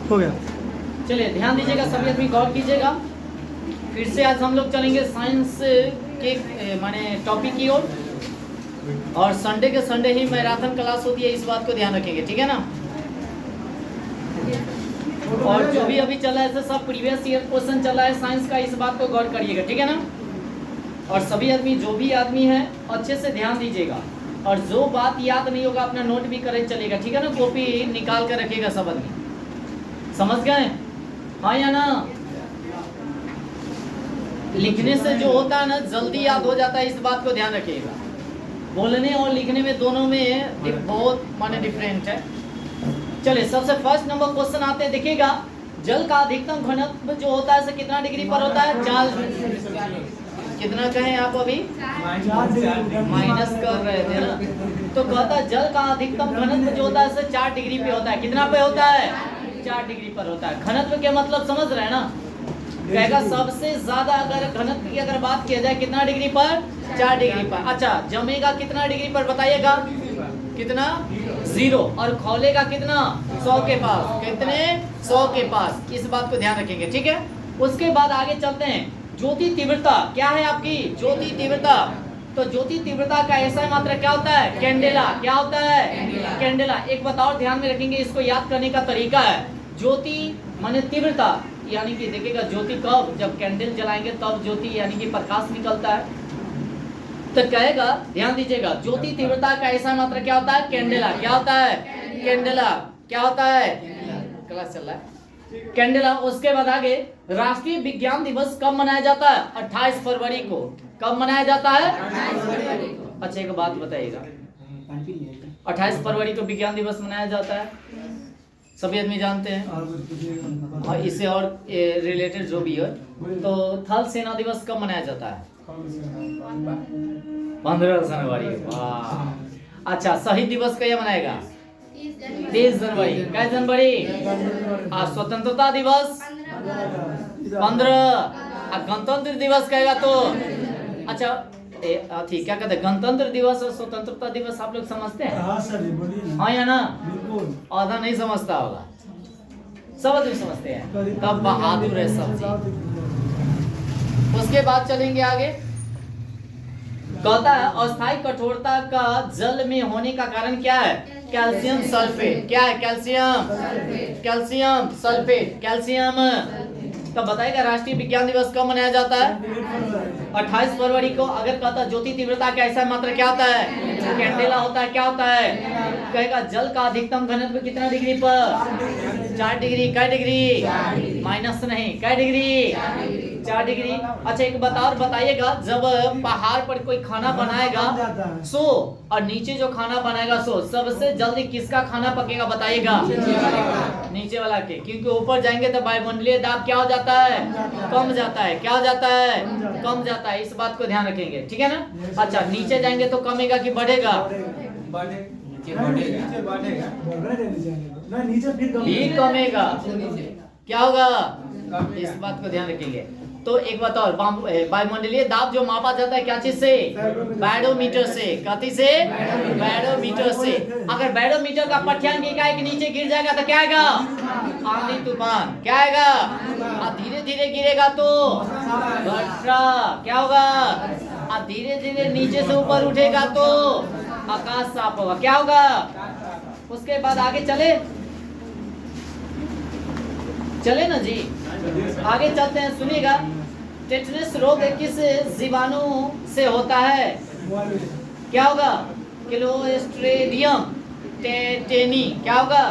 हो गया। चलिए ध्यान दीजिएगा, सभी आदमी गौर कीजिएगा। फिर से आज हम लोग चलेंगे साइंस के माने टॉपिक की ओर, और संडे के संडे ही मैराथन क्लास होती है, इस बात को ध्यान रखेंगे, ठीक है ना। और जो भी अभी चला है ऐसे सब प्रीवियस ईयर क्वेश्चन चला है साइंस का, इस बात को गौर करिएगा, ठीक है ना। और सभी आदमी जो भी आदमी है अच्छे से ध्यान दीजिएगा, और जो बात याद नहीं होगा अपना नोट भी करे चलेगा, ठीक है ना। कॉपी निकाल कर रखिएगा सब आदमी, समझ गए, हाँ या ना। लिखने से जो होता है ना जल्दी याद हो जाता है, इस बात को ध्यान रखिएगा। बोलने और लिखने में दोनों में बहुत माने डिफरेंट है। चलिए सबसे फर्स्ट नंबर क्वेश्चन आते हैं, देखिएगा। जल का अधिकतम घनत्व जो होता है कितना डिग्री पर होता है? 4 कितना कहें आप अभी? माइनस कर रहे थे ना, तो कहता है जल का अधिकतम घनत्व जो होता है 4 डिग्री पे होता है। कितना पे होता है? 4 डिग्री पर होता है। घनत्व के मतलब समझ रहे हैं ना, कहेगा सबसे ज्यादा अगर घनत्व की अगर बात किया जाए कितना डिग्री पर? 4 डिग्री पर। अच्छा, जमेगा कितना डिग्री पर बताइएगा? कितना? 0। और खौलेगा कितना? 100 के पास। कितने? 100 के पास। इस बात को ध्यान रखेंगे, ठीक है। उसके बाद आगे चलते हैं। ज्योति तीव्रता क्या है आपकी? ज्योति तीव्रता। तो ज्योति तीव्रता का ऐसा मात्रा क्या होता है? कैंडेला। क्या होता है? कैंडेला। एक बात और ध्यान में रखेंगे, इसको याद करने का तरीका है। ज्योति माने तीव्रता, यानी कि देखिएगा ज्योति कब, जब कैंडल जलाएंगे तब ज्योति यानी कि प्रकाश निकलता है। तो कहेगा, ध्यान दीजिएगा, ज्योति तीव्रता का ऐसा मात्रा क्या होता है? कैंडेला। क्या होता है? कैंडेला। क्या होता है? क्लास चल रहा है, कैंडेला। उसके बाद आगे, राष्ट्रीय विज्ञान दिवस कब मनाया जाता है? 28 फरवरी को। कब मनाया जाता है? अच्छा एक बात बताइएगा, 28 फरवरी को विज्ञान दिवस मनाया जाता है, सभी आदमी जानते हैं। और इससे और रिलेटेड जो भी है, तो थल सेना दिवस कब मनाया जाता है? 15 जनवरी। वाह। अच्छा, शहीद दिवस कब मनाएगा? 30 जनवरी। क्या जनवरी? स्वतंत्रता दिवस 15। गणतंत्र दिवस कहेगा तो अच्छा ठीक, क्या कहते हैं, गणतंत्र दिवस और स्वतंत्रता दिवस आप लोग समझते हैं? हाँ सर, बोलिए। हाँ या ना? बिल्कुल। आधा नहीं समझता होगा, सब आदमी समझते हैं, तब बहादुर है सब जी। उसके बाद चलेंगे आगे। कहता है अस्थायी कठोरता का जल में होने का कारण क्या है? Calcium sulphate. क्या है? कैल्शियम। Calcium sulphate. कैल्शियम। तब बताएगा राष्ट्रीय विज्ञान दिवस कब मनाया जाता है? 28 फरवरी को। अगर कहता ज्योति तीव्रता का ऐसा मात्रा क्या होता है? कैंडेला होता है। क्या होता है? कहेगा जल का अधिकतम घनत्व कितना डिग्री पर? 4 डिग्री। क्या डिग्री? माइनस नहीं, क्या डिग्री? 4 डिग्री। अच्छा एक बात और बताइएगा, जब पहाड़ पर कोई खाना बनाएगा सो, और नीचे जो खाना बनाएगा सो, सबसे जल्दी किसका खाना पकेगा बताइएगा? नीचे वाला के, क्योंकि ऊपर जाएंगे तो वायुमंडलीय दाब क्या हो जाता है? कम जाता है। क्या हो जाता है? कम जाता है। इस बात को ध्यान रखेंगे, ठीक है ना। अच्छा, नीचे जाएंगे तो कमेगा कि बढ़ेगा? ही कमेगा। क्या होगा? इस बात को ध्यान रखेंगे। तो एक बात और, वायुमंडलीय दाब जो मापा जाता है क्या चीज से? बैरोमीटर से। कथी से? बैरोमीटर से। अगर बैरोमीटर का पठ्यांक एकाएक नीचे गिर जाएगा तो क्या आएगा? आंधी तूफान। क्या आएगा? और धीरे धीरे गिरेगा तो वर्षा। क्या होगा? और धीरे धीरे नीचे से ऊपर उठेगा तो आकाश साफ होगा। क्या होगा? उसके बाद आगे चले ना जी, आगे चलते हैं, सुनिएगा। टेटनस रोग किस जीवाणु से होता है? क्या होगा? क्लोस्ट्रीडियम टेटेनी। क्या होगा?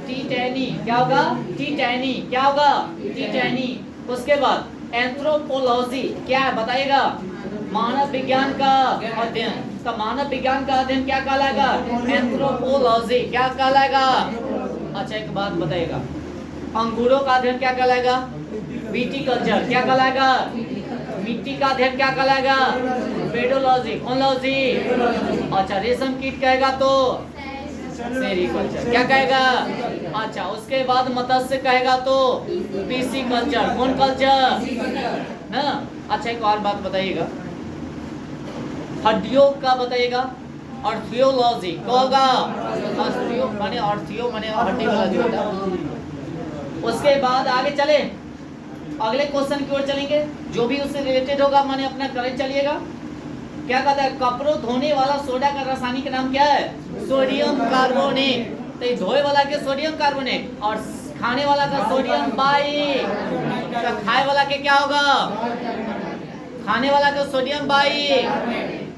टीटेनी। क्या होगा? टीटेनी। क्या होगा? टीटेनी। उसके बाद एंथ्रोपोलॉजी क्या है बताइएगा? मानव विज्ञान का अध्ययन। तो मानव विज्ञान का अध्ययन क्या कहलाएगा? एंथ्रोपोलॉजी। क्या कहलाएगा? अच्छा एक बात बताइएगा, अंगूरों का अध्ययन क्या कहलाएगा? विटीकल्चर। क्या कहलाएगा? मिट्टी का अध्ययन क्या कहलाएगा? पेडोलॉजी। फोनोलॉजी। अच्छा, रेशम कीट कहेगा तो सेरिकल्चर। क्या कहेगा? अच्छा, उसके बाद मत्स्य कहेगा तो पिसिकल्चर। कौन कल्चर ना। अच्छा एक और बात बताइएगा, हड्डियों का बताइएगा, ऑर्थोलॉजी। क्या होगा? ऑर्थो माने हड्डी वाला जो होता है। उसके बाद आगे चले, अगले क्वेश्चन की ओर चलेंगे, जो भी उससे रिलेटेड होगा माने अपना करंट चलिएगा। क्या कहता है, कपड़ों धोने वाला सोडा का रासायनिक नाम क्या है? Sodium carbonate. तो धोए वाला के सोडियम कार्बोनेट और खाने वाला का सोडियम बाई। तो खाए वाला के क्या होगा? खाने वाला का सोडियम बाई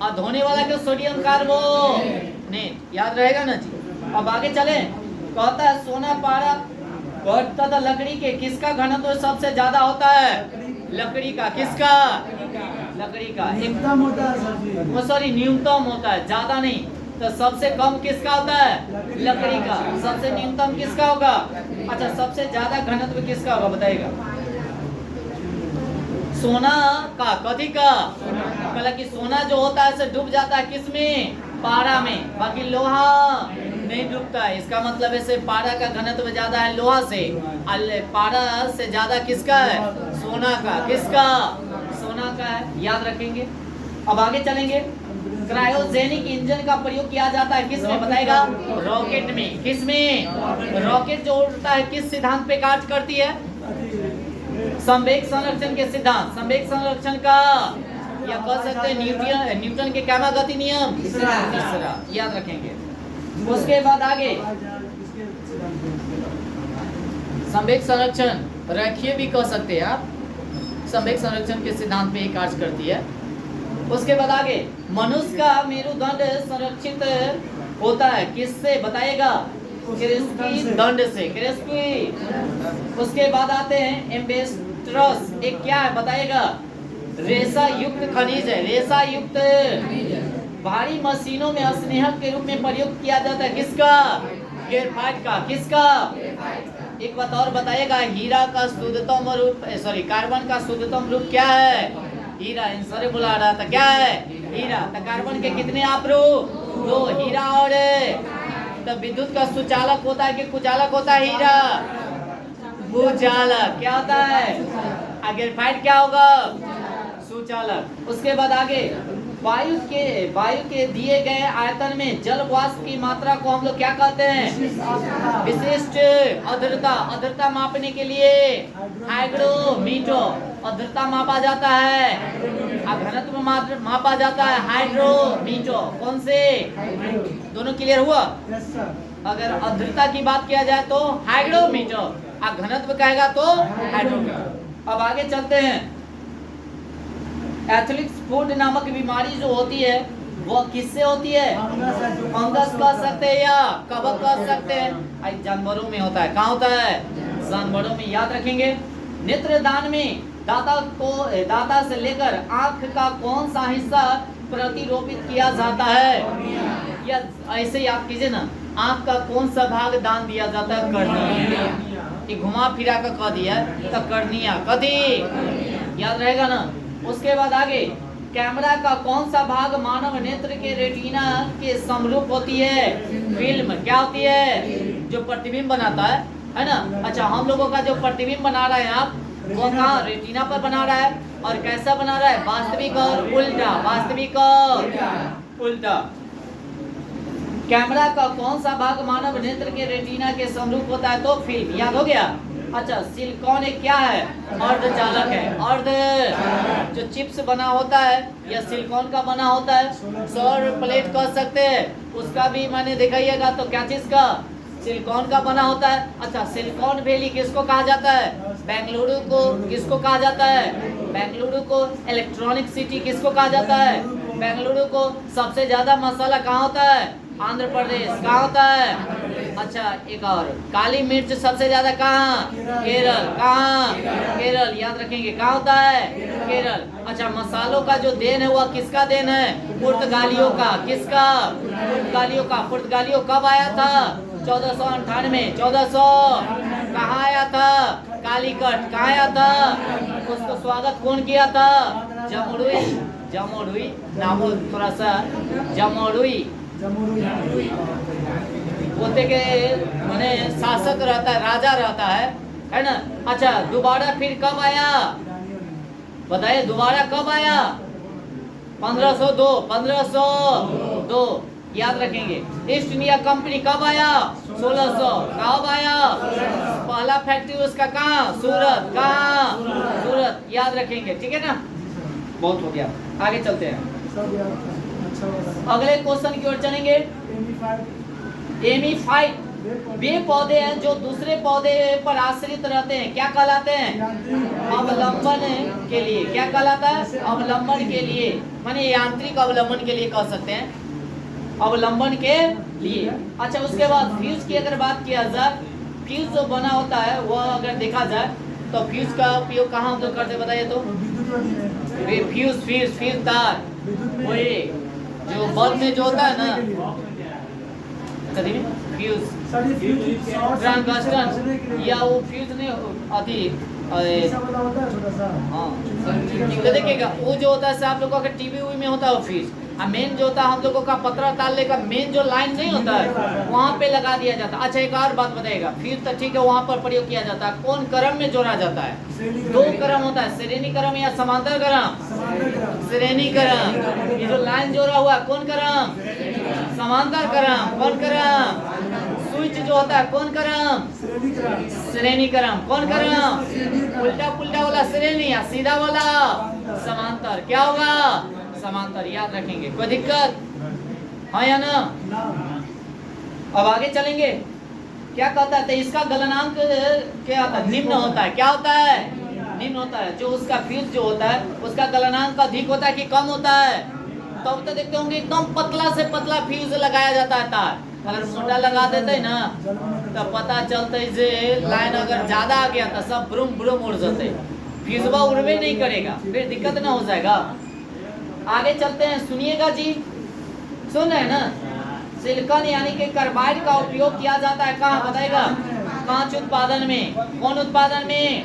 और धोने वाला का सोडियम कार्बोनेट। याद रहेगा ना जी। अब आगे चले, कहता है सोना पारा तथा लकड़ी के किसका घनत्व सबसे ज्यादा होता है? लकड़ी का। किसका? लकड़ी का। न्यूनतम होता है सर जी। सॉरी न्यूनतम होता है, ज्यादा नहीं। तो सबसे कम किसका होता है? लकड़ी का। सबसे न्यूनतम किसका होगा? अच्छा, सबसे ज्यादा घनत्व किसका होगा बताइएगा? सोना का। कथी का? कल कि सोना जो होता है से डूब जाता है किसमें? पारा में। बाकी लोहा नहीं डूबता है। इसका मतलब है से पारा का घनत्व ज्यादा है लोहा से, पारा से ज्यादा किसका है? सोना का। किसका? सोना का है। याद रखेंगे। अब आगे चलेंगे, क्रायोजेनिक इंजन का प्रयोग किया जाता है किसमें बताएगा? रॉकेट में। किसमें? रॉकेट जो उड़ता है किस सिद्धांत पे कार्य करती है? संवेग संरक्षण के सिद्धांत। संवेग संरक्षण का या कह सकते हैं न्यूटन के कैमा गति नियम तीसरा। याद रखेंगे। उसके बाद आगे संवेग संरक्षण रेखीय भी कह सकते हैं आप, संवेग संरक्षण के सिद्धांत पे ही कार्य करती है। उसके बाद आगे मनुष्य का मेरुदंड संरक्षित होता है किससे बताइएगा? क्रेस्की दंड से। क्रेस्की। उसके बाद आते हैं एम्बेस्ट्रस, एक क्या है बताइएगा? रेशा युक्त खनिज है। रेशा युक्त। भारी मशीनों में स्नेहक के रूप में प्रयोग किया जाता है किसका? ग्रेफाइट का। किसका? एक बात और बताइएगा, हीरा का शुद्धतम रूप कार्बन का शुद्धतम रूप क्या है? हीरा। आंसर बुला रहा था, क्या है? हीरा। तो कार्बन के कितने आप रूप? दो, हीरा और तो विद्युत का सुचालक होता है कि कुचालक होता है? हीरा। कुचालक। क्या होता है? ग्रेफाइट क्या होगा? सुचालक। उसके बाद आगे वायु के दिए गए आयतन में जल वाष्प की मात्रा को हम लोग क्या कहते हैं? विशिष्ट आर्द्रता। आर्द्रता मापने के लिए हाइग्रोमीटर आर्द्रता मापा जाता है, घनत्व मापा जाता है हाइड्रोमीटर। कौन से? दोनों क्लियर हुआ? अगर आर्द्रता की बात किया जाए तो हाइग्रोमीटर, घनत्व कहेगा तो हाइड्रोमीटर। अब आगे चलते हैं, एथलिक्स फूड नामक बीमारी जो होती है वो किससे होती है? फंगस कह सकते हैं या कवक कह सकते हैं। जानवरों में होता है। कहाँ होता है? जानवरों में। याद रखेंगे। नेत्रदान में दाता से लेकर आंख का कौन सा हिस्सा प्रतिरोपित किया जाता है? या ऐसे याद कीजिए ना, आंख का कौन सा भाग दान दिया जाता है? कर्निया। घुमा फिरा कर कह दिया तो कर्निया। कदी याद रहेगा ना। उसके बाद आगे कैमरा का कौन सा भाग मानव नेत्र के रेटिना के समरूप होती है? फिल्म। क्या होती है? जो प्रतिबिंब बनाता है ना। अच्छा, हम लोगों का जो प्रतिबिंब बना रहे हैं आप, वो कहाँ? रेटिना पर बना रहा है। और कैसा बना रहा है? वास्तविक और उल्टा। वास्तविक और उल्टा। कैमरा का कौन सा भाग मानव नेत्र के रेटिना के समरूप होता है? तो फिल्म। याद हो गया। अच्छा, सिलिकॉन एक क्या है? अर्धचालक है। अर्ध जो चिप्स बना होता है या सिलिकॉन का बना होता है, सौर प्लेट कह सकते हैं, उसका भी मैंने दिखाइएगा तो क्या चीज का? सिलिकॉन का बना होता है। अच्छा, सिलिकॉन वैली किसको कहा जाता है? बेंगलुरु को। किसको कहा जाता है? बेंगलुरु को। इलेक्ट्रॉनिक सिटी किसको कहा जाता है? बेंगलुरु को। सबसे ज्यादा मसाला कहाँ होता है? आंध्र प्रदेश। कहाँ होता है? अच्छा, एक और, काली मिर्च सबसे ज्यादा कहाँ? केरल। कहाँ? केरल। याद रखेंगे। कहाँ होता है? केरल। अच्छा, मसालों का जो देन है वह किसका देन है? पुर्तगालियों का। किसका? पुर्तगालियों का। पुर्तगालियों कब आया था? 1498। 1400 कहाँ आया था? कालीकट। कहाँ आया था? उसको स्वागत कौन किया था? जमुरुई। जमुरुई नाम थोड़ा सा, जमुरुई बोलते के माने शासक रहता है, राजा रहता है ना। अच्छा, दोबारा फिर कब आया बताइए? दोबारा कब आया? 1502। 1502 याद रखेंगे। ईस्ट इंडिया कंपनी कब आया? 1600। कब आया? पहला फैक्ट्री उसका कहाँ? सूरत। कहाँ? सूरत। याद रखेंगे, ठीक है ना। बहुत हो गया, आगे चलते हैं। अगले क्वेश्चन की ओर चलेंगे। एमीफाइट वे पौधे हैं जो दूसरे पौधे पर आश्रित रहते हैं, क्या कहलाते हैं? अवलंबन के लिए। क्या कहलाता है? अवलंबन के लिए, माने यांत्रिक अवलंबन के लिए कह सकते हैं, अवलंबन के लिए। अच्छा, उसके बाद फ्यूज की अगर बात किया जाए, फ्यूज जो बना होता है वह अगर देखा जाए तो फ्यूज का उपयोग कहाँ हम लोग करते बताइए तो? फ्यूज तार, वही जो बल्ब में जो होता है ना, फ्यूज ट्रांजिस्टर या वो फ्यूज नहीं अति हाँ, तो देखिएगा वो जो होता है आप लोगों का टीवी में होता है वो फ्यूज, मेन जो होता है हम लोगों का पतरा तालने का मेन जो लाइन नहीं होता है वहाँ पे लगा दिया जाता है। अच्छा, एक और बात बताइएगा, फ्यूज तो ठीक है वहाँ पर प्रयोग किया जाता है, कौन क्रम में जोड़ा जाता है? 2 क्रम होता है, श्रेणी क्रम या समांतर क्रम? श्रेणी क्रम। ये जो लाइन जोड़ा हुआ है कौन क्रम? समांतर क्रम। कौन क्रम? स्विच जो होता है कौन क्रम? श्रेणी क्रम। कौन क्रम? उल्टा पुल्टा वाला श्रेणी या सीधा वाला समांतर। क्या होगा? समांतर। याद रखेंगे, कोई दिक्कत? हाँ या ना? अब आगे चलेंगे। क्या कहता है? तो इसका गलनांक क्या होता है? निम्न होता है। क्या होता है? निम्न होता है। जो उसका फ्यूज जो होता है उसका गलनांक अधिक होता है कि कम होता है? तब तो देखते होंगे एकदम पतला से पतला फ्यूज लगाया जाता है तार। अगर मोटा लगा देते है ना तो पता चलता है जे लाइन अगर ज्यादा आ गया तो सब ब्रूम ब्रूम उड़ जाते, फ्यूजवा उड़वे नहीं करेगा, फिर दिक्कत ना हो जाएगा। आगे चलते हैं, सुनिएगा जी, सुन रहे हैं ना। सिलिकॉन यानी कि कार्बाइड का उपयोग किया जाता है कहाँ बताएगा? कांच उत्पादन में। कौन उत्पादन में?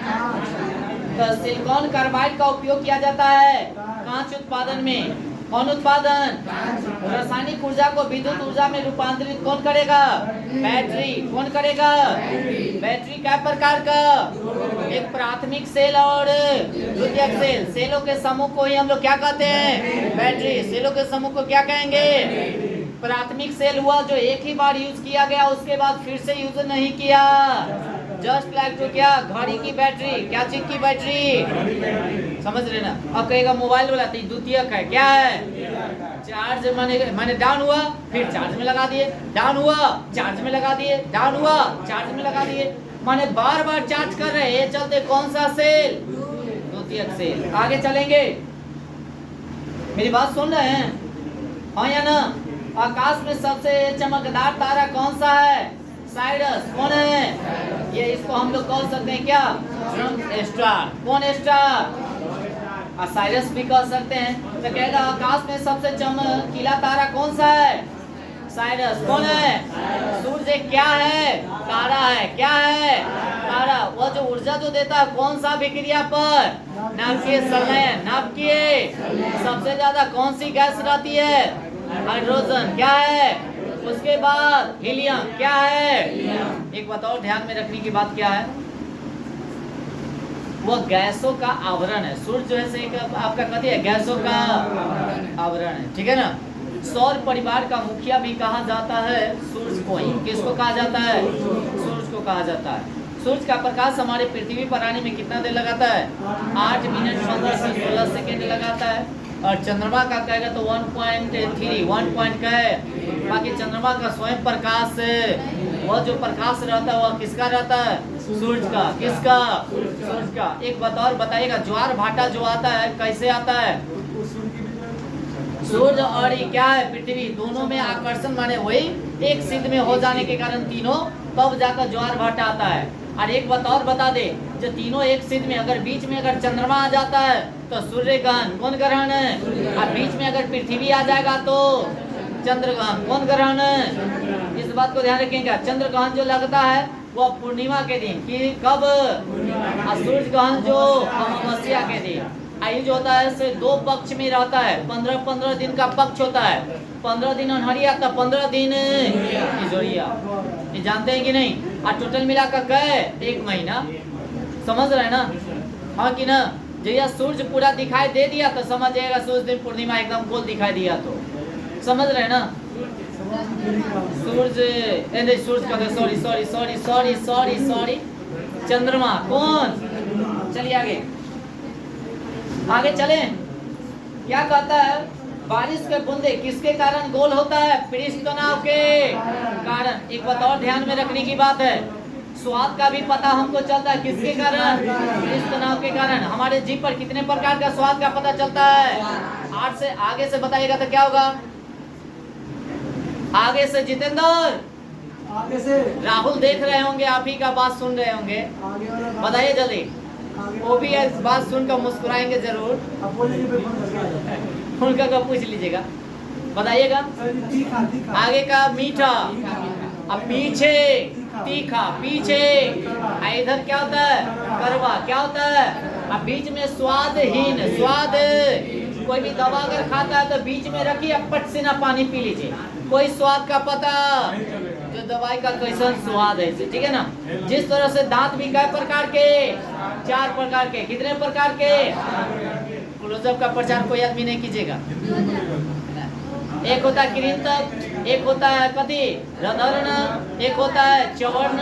तो सिलिकॉन कार्बाइड का उपयोग किया जाता है कांच उत्पादन में। कौन उत्पादन? रासायनिक ऊर्जा को विद्युत ऊर्जा में रूपांतरित कौन करेगा? बैटरी। कौन करेगा? बैटरी क्या प्रकार का? एक प्राथमिक सेल और द्वितीयक सेल। सेलों के समूह को ही हम लोग क्या कहते हैं? बैटरी। सेलों के समूह को क्या कहेंगे? प्राथमिक सेल हुआ जो एक ही बार यूज किया गया, उसके बाद फिर से यूज नहीं किया। जस्ट लाइक टू क्या? घड़ी की बैटरी। क्या चीज की बैटरी? समझ रहे ना। अब कहेगा मोबाइल वाला तो द्वितीयक है, क्या है? चार्ज माने डाउन हुआ फिर चार्ज में लगा दिए, डाउन हुआ चार्ज में लगा दिए, डाउन हुआ चार्ज में लगा दिए, माने बार बार चार्ज कर रहे हैं। चलते कौन सा सेल? द्वितीयक सेल। आगे चलेंगे, मेरी बात सुन रहे हैं? हाँ या ना? आकाश में सबसे चमकदार तारा कौन सा है? साइरस। कौन है ये? इसको हम लोग कह सकते हैं क्या? स्टार। कौन स्टार? साइरस भी कह सकते हैं। तो कहेगा आकाश में सबसे चमकीला तारा कौन सा है? साइरस। कौन है? सूर्य क्या है? तारा है। क्या है? तारा। वो जो ऊर्जा जो देता है कौन सा विक्रिया पर? नाभिकीय संलयन। नाभिकीय सबसे ज्यादा कौन सी गैस रहती है? हाइड्रोजन। क्या है? उसके बाद हीलियम। क्या है? एक बात और ध्यान में रखने की बात क्या है, वो गैसों का आवरण है। सूर्य जो है एक आपका कहते हैं गैसों का आवरण है, ठीक है ना। सौर परिवार का मुखिया भी कहा जाता है सूर्य को ही। किसको कहा जाता है? सूर्य को कहा जाता है। सूर्य का प्रकाश हमारे पृथ्वी पर आने में कितना देर लगाता है? 8 मिनट 15 से 16 सेकेंड लगाता है। और चंद्रमा का कहेगा तो 1.3 1 पॉइंट का है। बाकी चंद्रमा का स्वयं प्रकाश, वह जो प्रकाश रहता है वह किसका रहता है? सूर्य का। किसका? सूर्य का। एक बात और बताइएगा, ज्वार भाटा जो आता है कैसे आता है? सूर्य और ये क्या है? पृथ्वी, दोनों में आकर्षण माने वही एक सिद्ध में हो जाने के कारण तीनों, तब जाकर ज्वार भाटा आता है। और एक बात और बता दे, जो तीनों एक सिद्ध में अगर बीच में अगर चंद्रमा आ जाता है तो सूर्य ग्रहण। कौन ग्रहण है? और बीच में अगर पृथ्वी आ जाएगा तो चंद्र ग्रहण। कौन ग्रहण है? इस बात को ध्यान रखेंगे। चंद्र ग्रहण जो लगता है वो पूर्णिमा के दिन कि कब? सूर्य ग्रहण जो अमावस्या के दिन। आयु जो होता है से 2 पक्ष में रहता है। 15-15 दिन का पक्ष होता है। 15 दिन अनहरिया तो 15 दिन इजोरिया। ये जानते हैं कि नहीं? और टोटल मिलाकर कहे 1 महीना। समझ रहे हैं ना? हाँ कि ना? जैसा सूर्य पूरा दिखाई दे दिया तो समझ जाएगा सूर्य दिन पूर्णिमा एकदम गोल दिखाई दिया तो। समझ रहे हैं ना? सूरज, नहीं सूरज का, सॉरी चंद्रमा। कौन? चलिए आगे चले। क्या कहता है? बारिश के बूंदे किसके कारण गोल होता है? पृष्ठ तनाव के कारण। एक बात और ध्यान में रखने की बात है, स्वाद का भी पता हमको चलता है किसके कारण? पृष्ठ तनाव के कारण। हमारे जीभ पर कितने प्रकार का स्वाद का पता चलता है? 8 से आगे से बताइएगा तो क्या होगा? आगे से जितेंद्र, आगे से राहुल देख रहे होंगे, आप ही का बात सुन रहे होंगे, बताइए जल्दी। वो भी इस बात सुनकर मुस्कुराएंगे जरूर। उनका का पूछ लीजिएगा, बताइएगा। आगे का मीठा, अब पीछे तीखा, पीछे इधर क्या होता है? कड़वा। क्या होता है? अब बीच में स्वादहीन। स्वाद, कोई भी दवा अगर खाता है तो बीच में रखिए, पट से ना पानी पी लीजिए। कोई स्वाद का पता, जो दवाई का कैसा स्वाद है, ठीक है ना। जिस तरह से दांत भी कई प्रकार के? 4 प्रकार के। कितने प्रकार के? क्लोजअप का प्रचार कोई आदमी नहीं कीजिएगा। एक होता है कृंतक, एक होता है कथी? रधर्ण, एक होता है चवर्ण,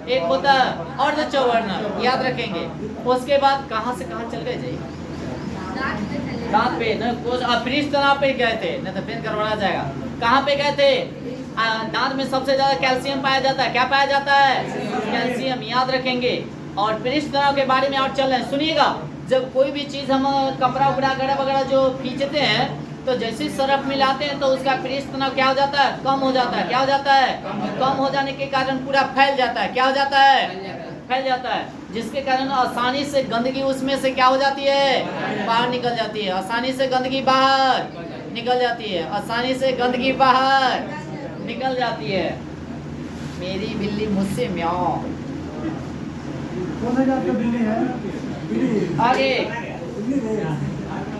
एक होता है अर्धचवर्ण। याद रखेंगे। उसके बाद कहाँ से कहाँ चल गए जी? दांत पे न, पृष्ठ तनाव पे गए थे, नहीं तो पेन करवाया जाएगा। कहाँ पे गए थे? दांत में सबसे ज्यादा कैल्शियम पाया जाता है। क्या पाया जाता है? कैल्शियम। याद रखेंगे। और पृष्ठ तनाव के बारे में और चल रहे हैं, सुनिएगा। जब कोई भी चीज हम कपड़ा उपड़ा गड़ा वगैरह जो खींचते हैं, तो जैसे सरफ मिलाते हैं तो उसका पृष्ठ तनाव क्या हो जाता है? कम हो जाता है। क्या हो जाता है? कम हो जाने के कारण पूरा फैल जाता है। क्या हो जाता है? फैल जाता है, जिसके कारण आसानी से गंदगी उसमें से क्या हो जाती है? बाहर निकल जाती है। आसानी से गंदगी बाहर निकल जाती है। आसानी से गंदगी बाहर निकल जाती है। मेरी बिल्ली मुझसे म्याऊं। आगे,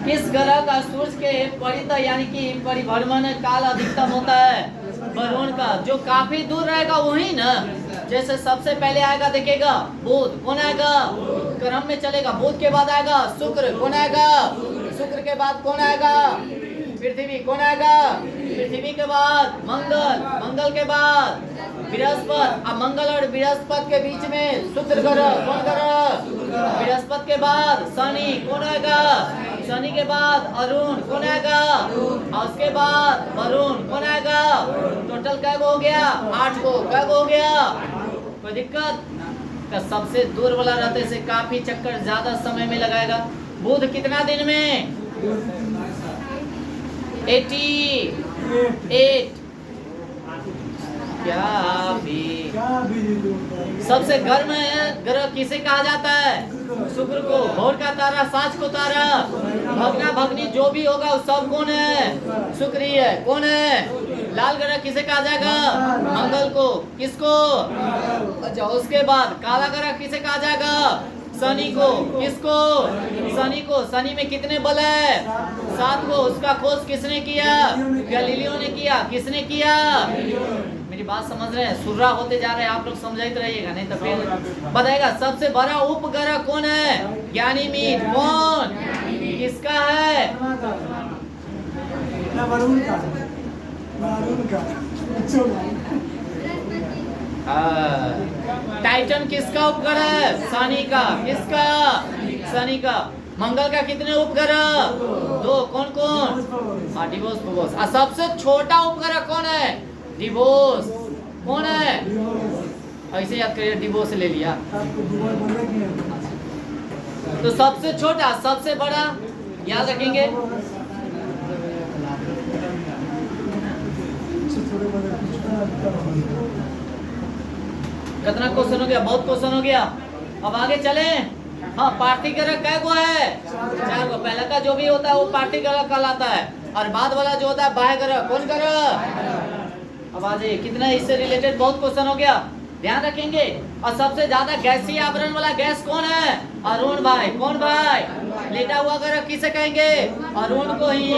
किस ग्रह का सूरज के परितः यानी कि परिभ्रमण काल अधिकतम होता है? वरुण का। जो काफी दूर रहेगा वही ना। जैसे सबसे पहले आएगा, देखिएगा, बुध। कौन आएगा? क्रम में चलेगा। बुध के बाद आएगा शुक्र। कौन आएगा? शुक्र के बाद कौन आएगा? पृथ्वी। कौन आएगा? पृथ्वी के बाद मंगल। मंगल के बाद बृहस्पति। अब मंगल और बृहस्पति के बीच में शुक्र ग्रह। कौन ग्रह? बृहस्पति के बाद शनि। कौन आएगा? शनि के बाद अरुण। कौन आएगा? और उसके बाद वरुण। कौन आएगा? टोटल क्या हो गया? 8 को। क्या हो गया? कोई दिक्कत? का सबसे दूर वाला रहते से काफी चक्कर ज्यादा समय में लगाएगा। बुध कितना दिन में? 88। क्या भी सबसे गर्म ग्रह किसे कहा जाता है? शुक्र को। भोर का तारा, सांझ को तारा, भगना भगनी जो भी होगा वो सब कौन है? शुक्र ही है। कौन है? लाल ग्रह किसे कहा जाएगा? मंगल को। किसको? अच्छा, उसके बाद काला ग्रह किसे कहा जाएगा? शनि को। किसको? शनि को। शनि में कितने बल है? 7 को। उसका खोज किसने किया? गैलीलियो ने किया। किसने किया? मेरी बात समझ रहे हैं? सुर्रा होते जा रहे हैं आप लोग, समझते रहिएगा, नहीं तो फिर बताएगा। सबसे बड़ा उपग्रह कौन है? ज्ञानीमीड। कौन? किसका है? टाइटन किसका उपग्रह है? शनि का। किसका? शनि का। मंगल का कितने उपग्रह? 2। कौन कौन? DeVos, Phobos. और सबसे छोटा उपग्रह कौन है? डिवोस। कौन है? ऐसे याद करिए, डिवोस ले लिया। तो सबसे छोटा, सबसे बड़ा याद रखेंगे। कितना क्वेश्चन हो गया? बहुत क्वेश्चन हो गया। अब आगे चले। हाँ, पार्थिव ग्रह कै गो है? 4 गो। पहले का जो भी होता है वो पार्थिव ग्रह कहलाता है, और बाद वाला जो होता है बाह्य ग्रह। कौन ग्रह? अब आज कितना इससे रिलेटेड बहुत क्वेश्चन हो गया, ध्यान रखेंगे। और सबसे ज्यादा गैसीय आवरण वाला गैस कौन है? अरुण भाई। कौन भाई? लेटा हुआ ग्रह किसे कहेंगे? अरुण को ही।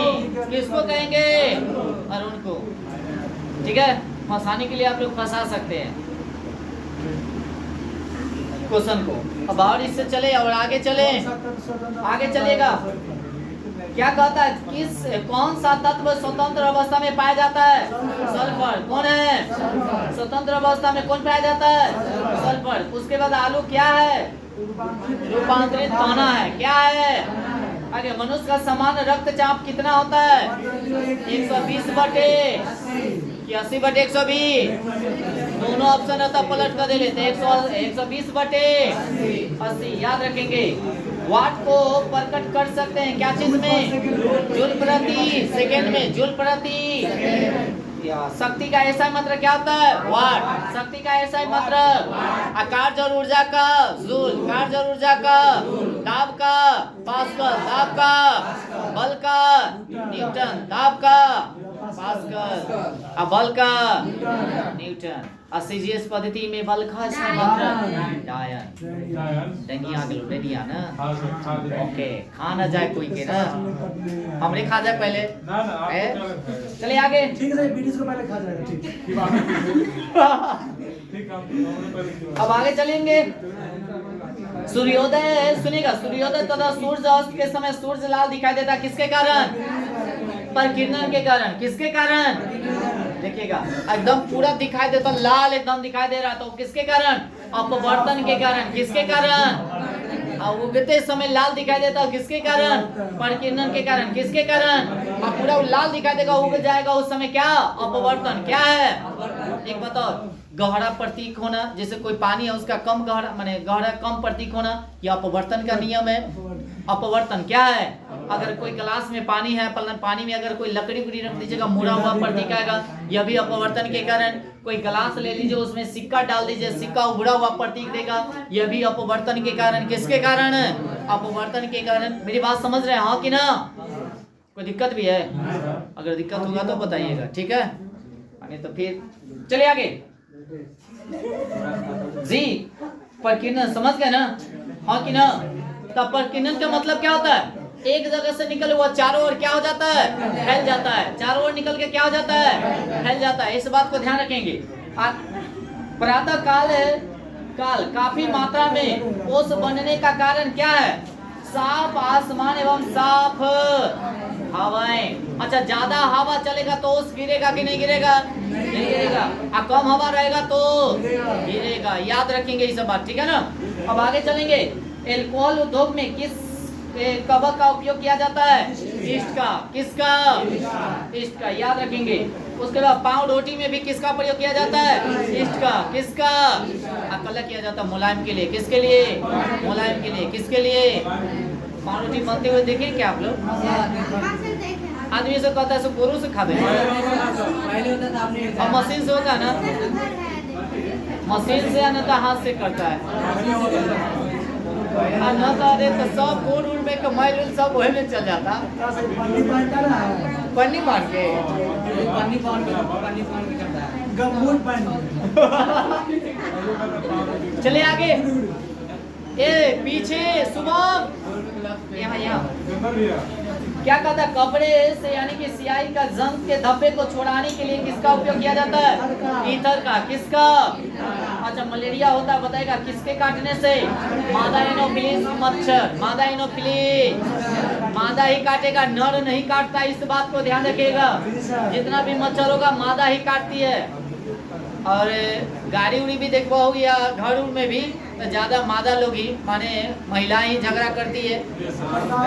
किसको कहेंगे? अरुण को। ठीक है, फंसाने के लिए आप लोग फंसा सकते हैं क्वेश्चन को। अब और इससे चले और आगे चले, आगे चलेगा। क्या कहता है, किस कौन सा तत्व स्वतंत्र अवस्था में पाया जाता है? सल्फर। कौन है स्वतंत्र अवस्था में, कौन पाया जाता है? सल्फर। उसके बाद आलू क्या है? रूपांतरित कौना है, क्या है? आगे, मनुष्य का सामान्य रक्तचाप कितना होता है? 120/80/120। दोनों ऑप्शन रहता, पलट कर दे लेते। 120/80 याद रखेंगे। वाट को प्रकट कर सकते हैं क्या चीज में? जूल प्रति सेकेंड में, जूल प्रति। शक्ति का ऐसा मात्रा क्या होता है? वाट। शक्ति का ऐसा मात्रा। कार्य और ऊर्जा का जूल, कार्य और ऊर्जा का। दाब का पास्कल, दाब का। बल का न्यूटन, दाब का पास्कल, बल का न्यूटन। सीजीएस पद्धति में बल का ऐसा मात्रा डायन। डंगी आगे लो डेडिया ना। ओके, खाना जाए कोई के ना, हमरे खा जाए पहले। चलिए आगे। ठीक है, ब्रिटिश को पहले खा जाएगा। ठीक अब आगे चलेंगे। सूर्योदय सुनिएगा, सूर्योदय तथा सूर्य अस्त के समय सूर्य लाल दिखाई देता, किसके कारण? परिकिरण के कारण। किसके कारण? देखिएगा, एकदम पूरा दिखाई देता, लाल एकदम दिखाई दे रहा, तो किसके कारण? अपवर्तन के कारण। किसके कारण? उगते समय लाल दिखाई देता, किसके कारण? परिकिरण के कारण। किसके कारण? पूरा लाल दिखाई देगा, उग जाएगा उस समय, क्या? अपवर्तन। क्या है? एक बताओ, गहरा प्रतीक होना, जैसे कोई पानी है उसका कम गहरा, माने गहरा कम प्रतीक होना, यह अपवर्तन का नियम है। अपवर्तन क्या है? अगर कोई गिलास में पानी है, पानी में अगर कोई लकड़ी उकड़ी रख दीजिएगा, मुड़ा हुआ प्रतीक आएगा, यह भी अपवर्तन के कारण। कोई गिलास ले लीजिए, उसमें सिक्का डाल दीजिए, सिक्का उभरा हुआ प्रतीक देगा, यह भी अपवर्तन के कारण। किसके कारण? अपवर्तन के कारण। मेरी बात समझ रहे हैं, हाँ कि ना? कोई दिक्कत भी है? अगर दिक्कत होगा तो बताइएगा, ठीक है? नहीं तो फिर चलिए आगे जी। परिकिरण समझ गए ना, हाँ कि ना? तब परिकिरण का मतलब क्या होता है? एक जगह से निकल हुआ चारों ओर क्या हो जाता है? फैल जाता है। चारों ओर निकल के क्या हो जाता है? फैल जाता है। इस बात को ध्यान रखेंगे। प्रातः काल काफी मात्रा में ओस बनने का कारण क्या है? साफ आसमान एवं साफ हवाएं। अच्छा, ज्यादा हवा चलेगा तो ओस गिरेगा कि नहीं गिरेगा? नहीं गिरेगा। कम हवा रहेगा तो गिरेगा। याद रखेंगे ये सब बात, ठीक है ना? अब आगे चलेंगे। एल्कोहल उद्योग में किस कवक का उपयोग किया जाता है? ईस्ट का। किसका? ईस्ट का। याद रखेंगे। उसके बाद पाव रोटी में भी किसका प्रयोग किया जाता है? ईस्ट का। किसका? कलर किया जाता है मुलायम के लिए। किसके लिए? मुलायम के लिए। किसके लिए? पाव रोटी बनते हुए देखे क्या आप लोग? आदमी से कहता है सब गुरु से खा दे, और मशीन से होता है ना, मशीन से ना तो हाथ से करता है। न तो अरे तो सब गोड़ उड़ में मैल सब वही में चल जाता। पन्नी बांध के चले आगे। ए पीछे सुबह यहाँ क्या कहता है? कपड़े से यानी कि स्याही का जंग के धब्बे को छुड़ाने के लिए किसका उपयोग किया जाता है? ईथर का। किसका? अच्छा, मलेरिया होता है, बताएगा किसके काटने से? मादा एनोफिलिस मच्छर। मादा एनोफिलिस मादा ही काटेगा, नर नहीं काटता। इस बात को ध्यान रखिएगा। जितना भी मच्छर होगा मादा ही काटती है। और गाड़ी उड़ी भी देखवा हो या घर उड़ में भी तो ज्यादा मादा लोग ही, माने महिलाएं ही झगड़ा करती है ना?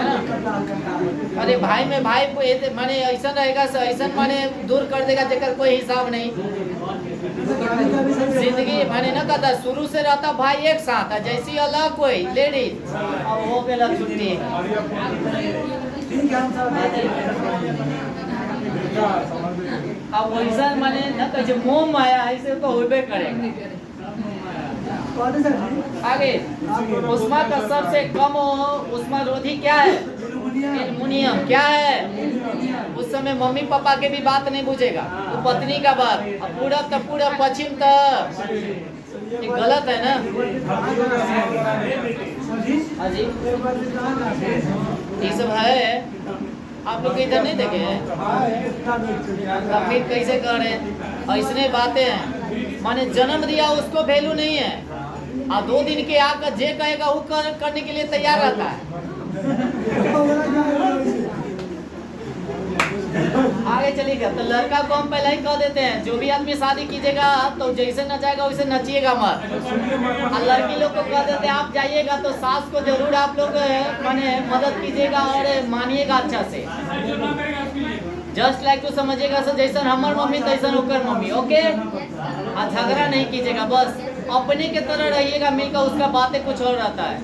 अरे भाई में भाई को माने ऐसा रहेगा, ऐसा माने दूर कर देगा जेकर कोई हिसाब नहीं। जिंदगी माने न कहता शुरू से रहता भाई एक साथ है, जैसी अलग कोई लेडीज अब हो गया छुट्टी। अब वैसा माने न कहे मोह माया ऐसे तो होबे करेगा। आगे, उष्मा का सबसे कम उष्मा रोधी क्या है? एल्युमिनियम। क्या है? उस समय मम्मी पापा के भी बात नहीं बुझेगा, तो पत्नी का बात। पूरब तो पूरब, पश्चिम तो ये गलत है ना? हाँ जी, ये सब है। आप लोग इधर नहीं देखे हैं? फिर कैसे कर रहे हैं? ऐसने बातें हैं, माने जन्म दिया उसको वैल्यू नहीं है, और 2 दिन के आकर जे कहेगा वो करने के लिए तैयार रहता है। आगे चलिएगा। तो लड़का को हम पहले ही कह देते हैं, जो भी आदमी शादी कीजिएगा तो जैसे नचाएगा वैसे नचिएगा मत। और लड़की लोग को कह देते हैं आप जाइएगा तो सास को जरूर आप लोग माने मदद कीजिएगा और मानिएगा अच्छा से। जस्ट लाइक टू समझिएगा सो जैसा हमार मम्मी तैसा ओकर मम्मी, ओके। और झगड़ा नहीं कीजिएगा, बस अपने के तरह रहिएगा मिलकर, उसका बातें कुछ और रहता है।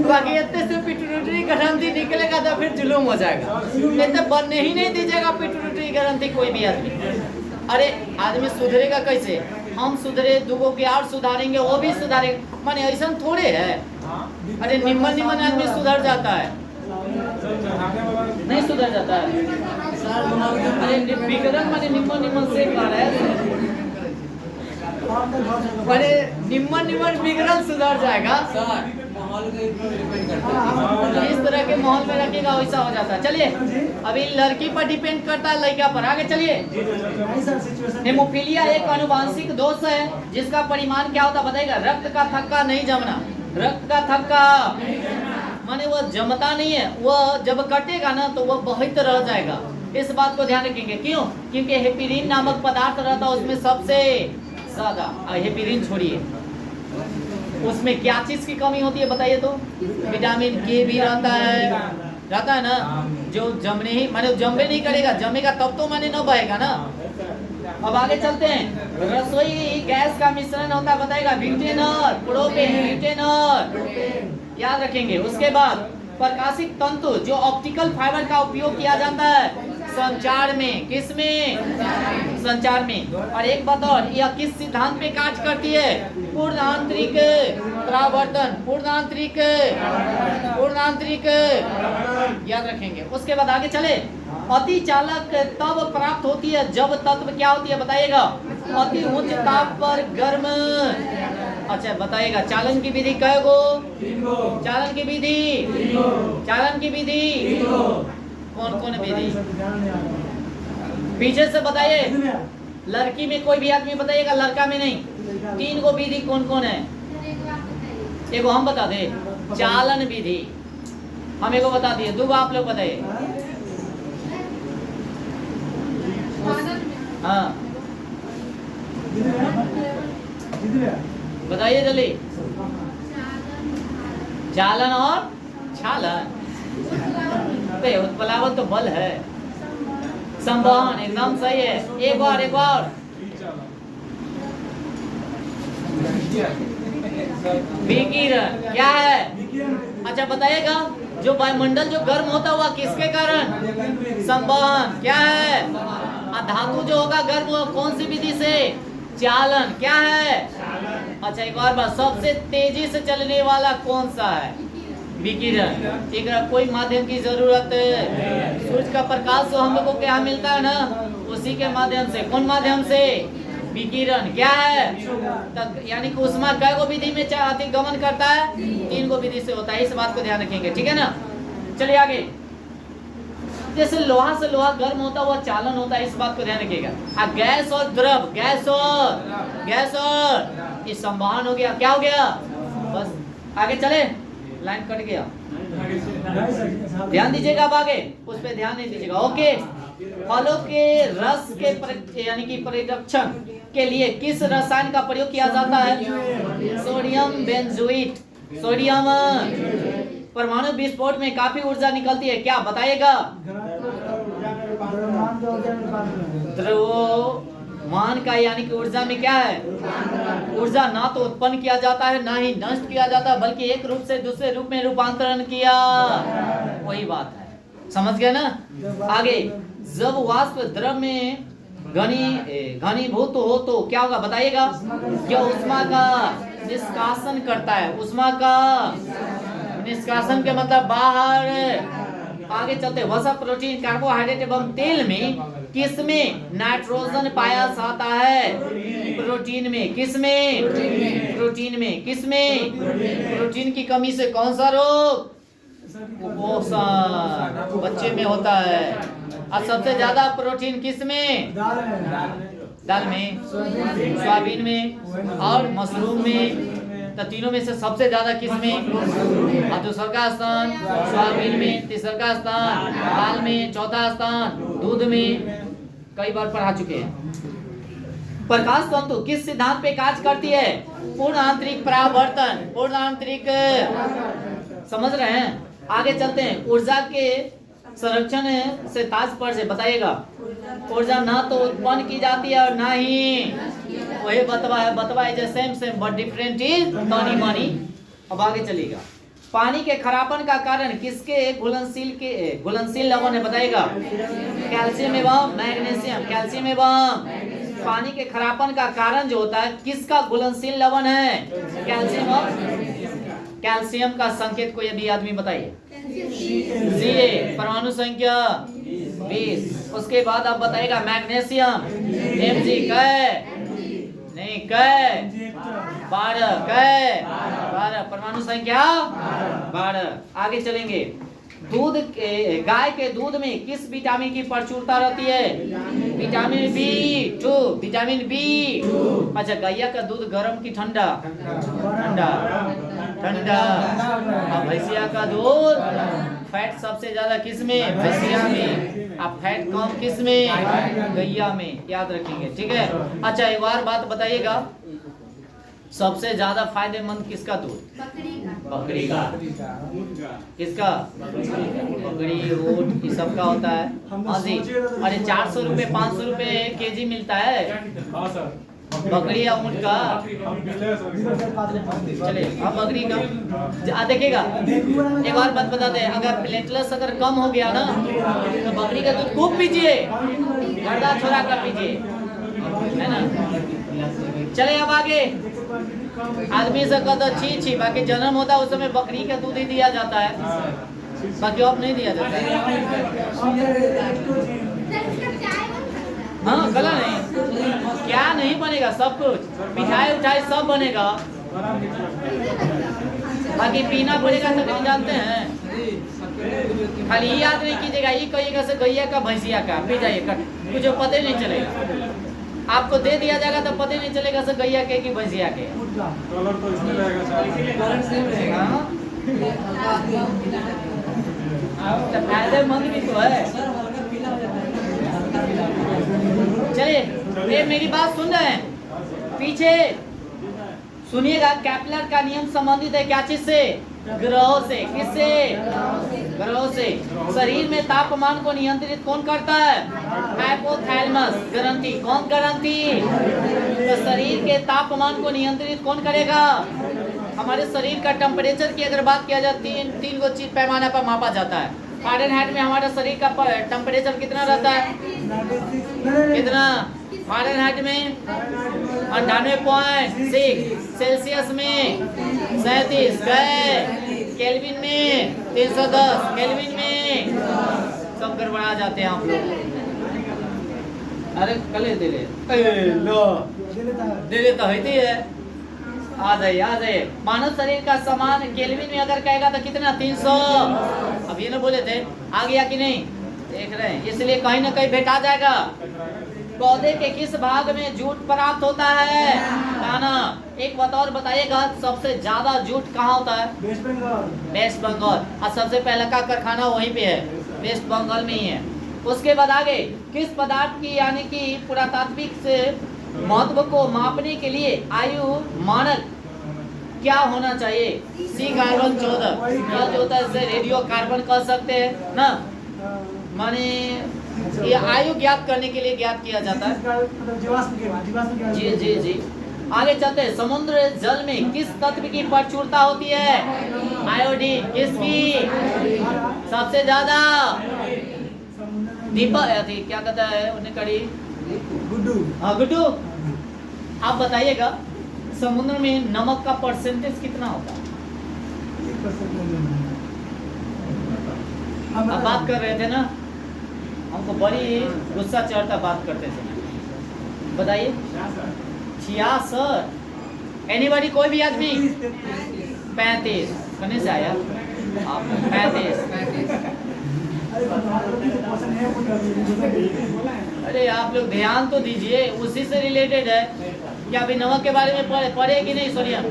बाकी इतने से पिट्यूटरी ग्रंथि निकलेगा तो फिर जुलूम हो जाएगा। इतने बनने ही नहीं दीजिएगा पिट्यूटरी ग्रंथि कोई भी आदमी। अरे आदमी सुधरेगा कैसे? हम सुधरे दुगो के और सुधारेंगे, वो भी सुधारेंगे, माने ऐसा थोड़े है। अरे निम्न निम्न आदमी सुधर जाता है, नहीं सुधर जाता है। अरे बिगड़न माने निम्न निम्न से कह रहा है, अरे निम्न निम्न बिगड़न सुधर जाएगा। इस तरह के माहौल में रखिएगा वैसा हो जाता है। चलिए अभी लड़की पर डिपेंड करता है, लड़का पर। आगे चलिए। हेमोफीलिया एक आनुवांशिक दोष है जिसका परिमाण क्या होता बताएगा? रक्त का थक्का नहीं जमना। रक्त का थक्का माने वो जमता नहीं है, वो जब कटेगा ना तो वो बहुत रह जाएगा। इस बात को ध्यान रखेंगे। क्यों? क्योंकि हेपेरिन नामक पदार्थ रहता है उसमें सबसे ज्यादा। हेपेरिन छोड़िए, उसमें क्या चीज की कमी होती है बताइए तो? विटामिन के भी रहता है ना, जो जमने ही माने जमने नहीं करेगा, जमेगा तब तो माने न बहेगा ना। अब आगे चलते हैं। रसोई गैस का मिश्रण होता है बताएगा? ब्यूटेनॉल, प्रोपेन, ब्यूटेनॉल याद रखेंगे। उसके बाद प्रकाशिक तंतु जो ऑप्टिकल फाइबर का उपयोग किया जाता है संचार में। किसमें? संचार में। और एक बात और, यह किस सिद्धांत पे कार्य करती है? पूर्ण आंतरिक परावर्तन। पूर्ण आंतरिक याद रखेंगे। उसके बाद आगे चले। अति चालक तब प्राप्त होती है जब तत्व क्या होती है बताइएगा? अति उच्च ताप पर गर्म। अच्छा बताइएगा चालन की विधि कै गो? चालन की विधि कौन कौन विधि? पीछे से बताइए। लड़की में कोई भी आदमी बताइएगा, लड़का में नहीं। 3 गो विधि कौन कौन है? एगो हम बता दे, चालन विधि हम एगो बता दिए, 2 आप लोग बताइए। हाँ बताइए जल्दी। चालन और छालन। उत्प्लावन तो बल है। संवहन एकदम सही है। एक बार विकिरण क्या है? अच्छा बताइएगा, जो वायुमंडल जो गर्म होता हुआ किसके कारण? संवहन क्या है? धातु जो होगा गर्म हुआ कौन सी विधि से? चालन क्या है? अच्छा एक और बात, सबसे तेजी से चलने वाला कौन सा है? विकिरण। एक कोई माध्यम की जरूरत है? सूर्य का प्रकाश तो हम लोग को क्या मिलता है ना, उसी के माध्यम से। कौन माध्यम से? विकिरण क्या है? तक यानी कि उष्मा कै गो विधि में अतिगमन करता है? 3 गो विधि से होता है। इस बात को ध्यान रखेंगे, ठीक है ना। चलिए आगे। जैसे लोहा से लोहा गर्म होता हुआ चालन होता है, इस बात को ध्यान रखिएगा। गैस और द्रव, गैस और ये संवहन हो गया। क्या हो गया? बस आगे चले, लाइन कट गया। ध्यान दीजिएगा अब आगे, उस पर ध्यान नहीं दीजिएगा। ओके। फलों के रस के यानी कि परिरक्षण के लिए किस रसायन का प्रयोग किया जाता है? Sodium benzoate. सोडियम परमाणु विस्फोट में काफी ऊर्जा निकलती है, क्या बताइएगा? द्रव्यमान का यानी कि ऊर्जा में क्या है? ऊर्जा ना तो उत्पन्न किया जाता है ना ही नष्ट किया जाता है, बल्कि एक रूप से दूसरे रूप में रूपांतरण किया। वही बात है, समझ गए ना। आगे, जब वाष्प द्रव में घनीभूत हो तो क्या होगा बताइएगा? क्या उष्मा का निष्कासन करता है? उष्मा का निष्कासन के मतलब बाहर। आगे चलते, वसा, प्रोटीन, कार्बोहाइड्रेट एवं तेल में किसमें नाइट्रोजन पाया जाता है? प्रोटीन में। किसमें? प्रोटीन में। किसमें? प्रोटीन की कमी से कौन सा रोग? कुपोषण बच्चे में होता है। और सबसे ज्यादा प्रोटीन किसमें? दाल में, सोयाबीन में और मशरूम में। तो तीनों में से सबसे ज्यादा किस में? और दूसरा का स्थान सोयाबीन में, तीसरा का स्थान दाल में, चौथा स्थान दूध में। कई बार पढ़ा चुके हैं। प्रकाश तंतु किस सिद्धांत पे कार्य करती है? पूर्ण आंतरिक परावर्तन, पूर्ण आंतरिक, समझ रहे हैं? आगे चलते हैं। ऊर्जा के संरक्षण से तात्पर्य से बताइएगा। ऊर्जा ना तो उत्पन्न की जाती है और ना ही, वही बतवा है same same but different is money money. अब आगे चलिएगा। पानी के खरापन का कारण किसके घुलनशील लवण है? बताइएगा। कैल्शियम एवं मैग्नीशियम, कैल्शियम एवं। पानी के खरापन का कारण जो होता है किसका घुलनशील लवण है? कैल्शियम और कैल्शियम का संकेत कोई अभी आदमी बताइए। Ca, परमाणु संख्या 20। उसके बाद आप बताइएगा मैग्नीशियम Mg कै नहीं कै 12 परमाणु संख्या 12। आगे चलेंगे। दूध के गाय के दूध में किस विटामिन की प्रचुरता रहती है? Vitamin B2, vitamin B। अच्छा, गैया का दूध गर्म की ठंडा? ठंडा। और भैंसिया का दूध फैट सबसे ज्यादा किस में? भैंसिया में। अब फैट कम किस में? गैया में। याद रखेंगे, ठीक है। अच्छा, एक बार बात बताइएगा, सबसे ज्यादा फायदेमंद किसका दूध? बकरी का। किसका? बकरी, ऊंट, ये सब का होता है। हाँ जी। अरे 400 रुपए 500 रुपए केजी मिलता है बकरी या ऊंट का। चलिए, अब बकरी का देखिएगा। एक बार बात बताते हैं, अगर प्लेटलेट्स अगर कम हो गया ना तो बकरी का दूध खूब पीजिए, गर्दा छोड़ा कर पीजिए, है ना। चले अब आगे। आदमी से कहता छी, बाकी जन्म होता है उस समय बकरी का दूध ही दिया जाता है, बाकी अब नहीं दिया जाता है। हाँ, गला नहीं, क्या नहीं बनेगा, सब कुछ मिठाई उठाई सब बनेगा, बाकी पीना पड़ेगा तो नहीं जानते हैं। खाली ये याद नहीं कीजिएगा, ये कहिएगा से गैया का भैंसिया का पी जाइए, कुछ पता ही नहीं चलेगा। आपको दे दिया जाएगा तो पता ही नहीं चलेगा से गैया के कि भैंसिया के। कलर तो इसमें रहेगा, तो फायदेमंद भी तो है। चलिए, ये मेरी बात सुन रहे हैं? पीछे सुनिएगा। कैपलर का नियम संबंधित है क्या चीज से? ग्रहों से। किससे? ग्रहों से। शरीर में तापमान को नियंत्रित कौन करता है? हाइपोथैलेमस ग्रंथि। कौन ग्रंथि? तो शरीर के तापमान को नियंत्रित कौन करेगा? हमारे शरीर का टेम्परेचर की अगर बात किया जाए, तीन को चीज पैमाना पर मापा जाता है। फ़ारेनहाइट में हमारा शरीर का टेम्परेचर कितना रहता है? कितना? फ़ारेनहाइट में 98.6, सेल्सियस में 37, केल्विन में 310, केल्विन में सब गड़बड़ा जाते हैं आप लोग। अरे कले दे लेता है। आ जाइए। मानव शरीर का समान केल्विन में अगर कहेगा तो कितना? 300। अब ये ना बोले थे, आ गया कि नहीं? देख रहे हैं, इसलिए कहीं ना कहीं भेटा जाएगा। पौधे के किस भाग में जूट प्राप्त होता है? दाना। एक बात और बताइएगा, सबसे ज्यादा जूट कहाँ होता है? वेस्ट बंगाल। और सबसे पहला का कारखाना वहीं पे है, वेस्ट बंगाल में ही है। उसके बाद आगे, किस पदार्थ की यानी कि पुरातात्विक से महत्व को मापने के लिए आयु मानक क्या होना चाहिए? सी कार्बन 14। यह जो होता है इसे रेडियो कार्बन कह सकते हैं ना, माने ये आयु ज्ञात करने के लिए ज्ञात किया जाता है। जी। आगे चलते हैं। समुद्र जल में किस तत्व की प्रचुरता होती है? आयोडीन। किसकी सबसे ज्यादा? दीपक क्या कहता है उन्हें, कड़ी गुड्डू। आप बताइएगा, समुद्र में नमक का परसेंटेज कितना होता है? अब बात कर रहे थे ना, हमको बड़ी गुस्सा चढ़ता बात करते समय। बताइए। 66। एनीबॉडी, कोई भी आदमी? 35। कहाँ से आया? 35। अरे आप लोग ध्यान तो दीजिए, उसी से रिलेटेड है। क्या अभी नमक के बारे में पढ़े कि नहीं? Sodium,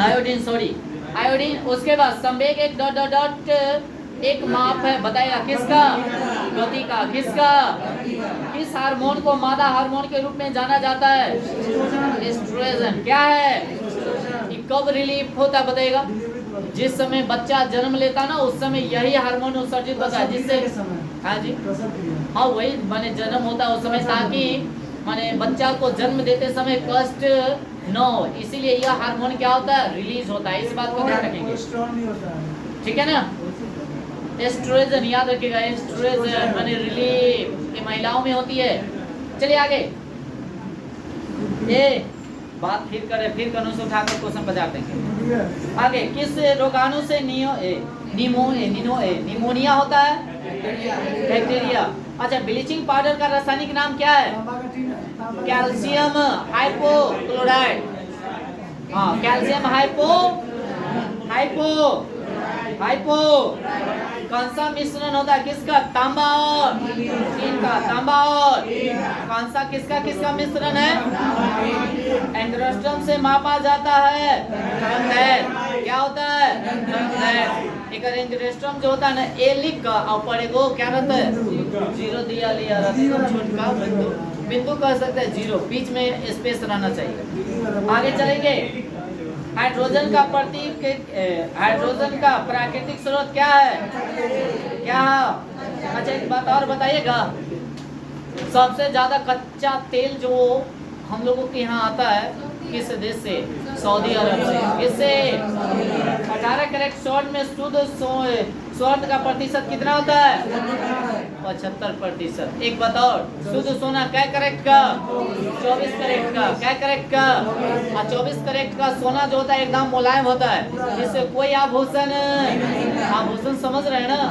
iodine, sorry iodine. उसके बाद संवेग एक डॉट डॉट डॉट एक माप है, बताएगा किसका? गति का। किसका? किस हार्मोन को मादा हार्मोन के रूप में जाना जाता है? एस्ट्रोजन। क्या है? ये कब रिलीफ होता है बताएगा? जिस समय बच्चा जन्म लेता ना उस समय यही हार्मोन उत्सर्जित होता है, जिससे हाँ जी हाँ वही माने जन्म होता है उस समय, ताकि माने बच्चा को जन्म देते समय कष्ट न हो, इसीलिए यह हार्मोन क्या होता है? रिलीज होता है। इस बात को ध्यान रखेंगे, ठीक है ना? एस्ट्रोजन याद रखिएगा, एस्ट्रोजन माने रिलीफ, ये महिलाओं में होती है। चलिए आगे, ये बात फिर करें, फिर कनू से उठाकर क्वेश्चन बता देंगे। आगे, किस रोगाणु से निमोनिया होता है? बैक्टीरिया। अच्छा, ब्लीचिंग पाउडर का रासायनिक नाम क्या है? Calcium hypochloride. हाँ, कैल्शियम हाइपो कौन सा मिश्रण होता है? किसका? तांबा और टीन का। तांबा और कौन सा किसका मिश्रण है? एंग्स्ट्रॉम से मापा जाता है। क्या होता है? एक एंग्स्ट्रॉम जो होता है ना, ए लिख का और ऊपर को क्या रहता है? जीरो दिया लिया रहता है, छोटा बिंदु कह सकते हैं, जीरो, बीच में स्पेस रहना चाहिए। आगे चलेंगे, हाइड्रोजन का प्रतीक, हाइड्रोजन का प्राकृतिक स्रोत क्या है? क्या? अच्छा, एक बात और बताइएगा, सबसे ज्यादा कच्चा तेल जो हम लोगों के यहाँ आता है किस देश से? सऊदी अरब से। किससे? 18 कैरेट स्वर्ण में शुद्ध स्वर्ण का प्रतिशत कितना होता है? 75%। एक बताओ, शुद्ध सोना क्या कैरेट का? 24 कैरेट का। क्या कैरेट का? 24 कैरेट का सोना जो होता है एकदम मुलायम होता है, इससे कोई आभूषण समझ रहे हैं ना?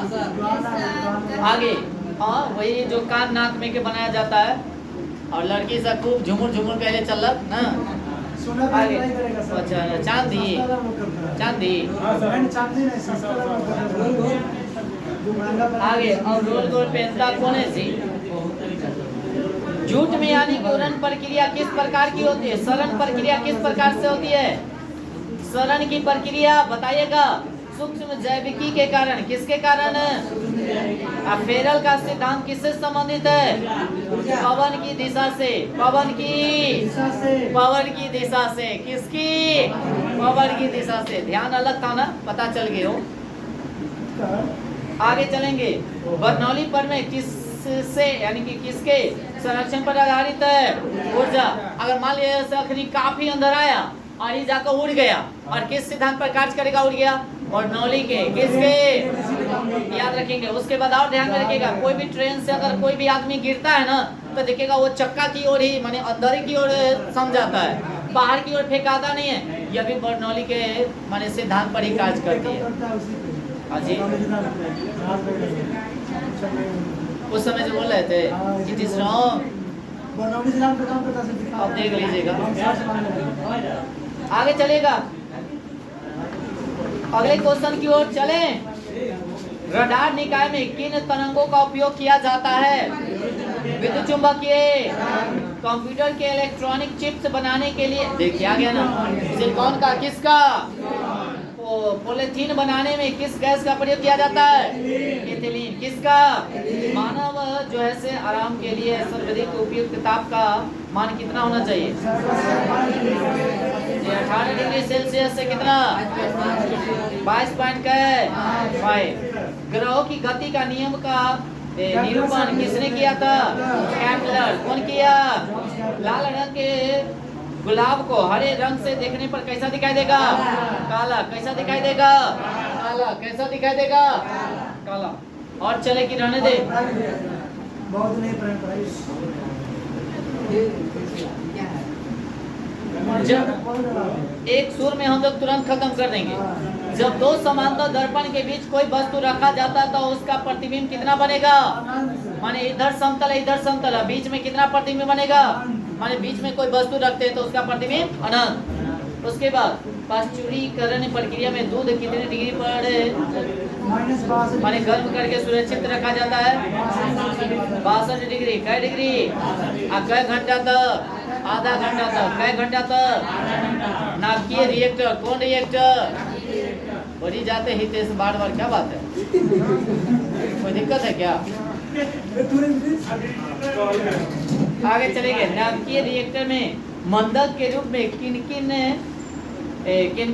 आगे, हाँ वही जो कान नाक में के बनाया जाता है और लड़की से खूब झुमुर पहले चलक ना। आगे, अच्छा, चांदी आगे, और रोल गोल पहनता कौन है? सी जूट में यानी कि उड़न प्रक्रिया किस प्रकार की होती है? सरण प्रक्रिया किस प्रकार से होती है? सरण की प्रक्रिया बताइएगा। सूक्ष्म जैविकी के कारण। किसके कारण? फेरल का सिद्धांत किससे संबंधित है? पवन की दिशा से। पवन की दिशा से। किसकी? पवन की दिशा से। ध्यान अलग था ना, पता चल गए हो। आगे चलेंगे, बर्नौली प्रमेय किससे यानी कि किसके संरक्षण पर आधारित है? ऊर्जा। अगर मान लिया अखनी काफी अंदर आया और ये जाकर उड़ गया, और किस सिद्धांत पर कार्य करेगा? उड़ गया, बर्नौली के। किसके? याद रखेंगे। उसके बाद और ध्यान में रखिएगा, कोई भी ट्रेन से अगर कोई भी आदमी गिरता है ना, तो देखिएगा वो चक्का की ओर ही माने अंदर की ओर समझाता है, बाहर की ओर फेंकाता नहीं है। यह भी बर्नौली के माने सिद्धांत पर ही कार्य करती है। हाँ जी, उस समय जो बोल रहे थे इट इज रॉन्ग, अब देख लीजिएगा। आगे चलेगा, अगले क्वेश्चन की ओर चले। रडार निकाय में किन तरंगों का उपयोग किया जाता है? विद्युत चुंबकीय, कंप्यूटर के इलेक्ट्रॉनिक चिप्स बनाने के लिए, देखिए आ गया ना, सिलिकॉन का। किसका? पॉलीथीन बनाने में किस गैस का प्रयोग किया जाता है? एथिलीन। किसका? मानव जो है से आराम के लिए सर्वाधिक उपयुक्त ताप का मान कितना होना चाहिए? 18 डिग्री सेल्सियस से कितना? 22.5। ग्रहों की गति का नियम का निरूपण किसने किया था? केपलर। कौन किया? लाल रंग के गुलाब को हरे रंग से देखने पर कैसा दिखाई देगा? काला। कैसा दिखाई देगा? काला। कैसा दिखाई देगा? काला। और चले कि रहने दे? बहुत नहीं जब एक सुर में हम लोग तुरंत खत्म कर देंगे। जब दो समांतर दर्पण के बीच कोई वस्तु रखा जाता है तो उसका प्रतिबिंब कितना बनेगा? माने इधर समतल है, इधर समतल है, बीच में कितना प्रतिबिंब बनेगा? माने बीच में कोई वस्तु रखते हैं तो उसका प्रतिबिंब अनंत। उसके बाद पाश्चुरीकरण प्रक्रिया में दूध कितने डिग्री पर माने गर्म करके सुरक्षित रखा जाता है? 62 डिग्री। कै डिग्री? कै घंटा तक? आधा घंटा तक, कै घंटा तक? नाभिकीय रिएक्टर, कौन रिएक्टर? बड़ी जाते ही तेज बार बार, क्या बात है? कोई दिक्कत है क्या? आगे चलेंगे। नाभिकीय रिएक्टर में मंदक के रूप में किन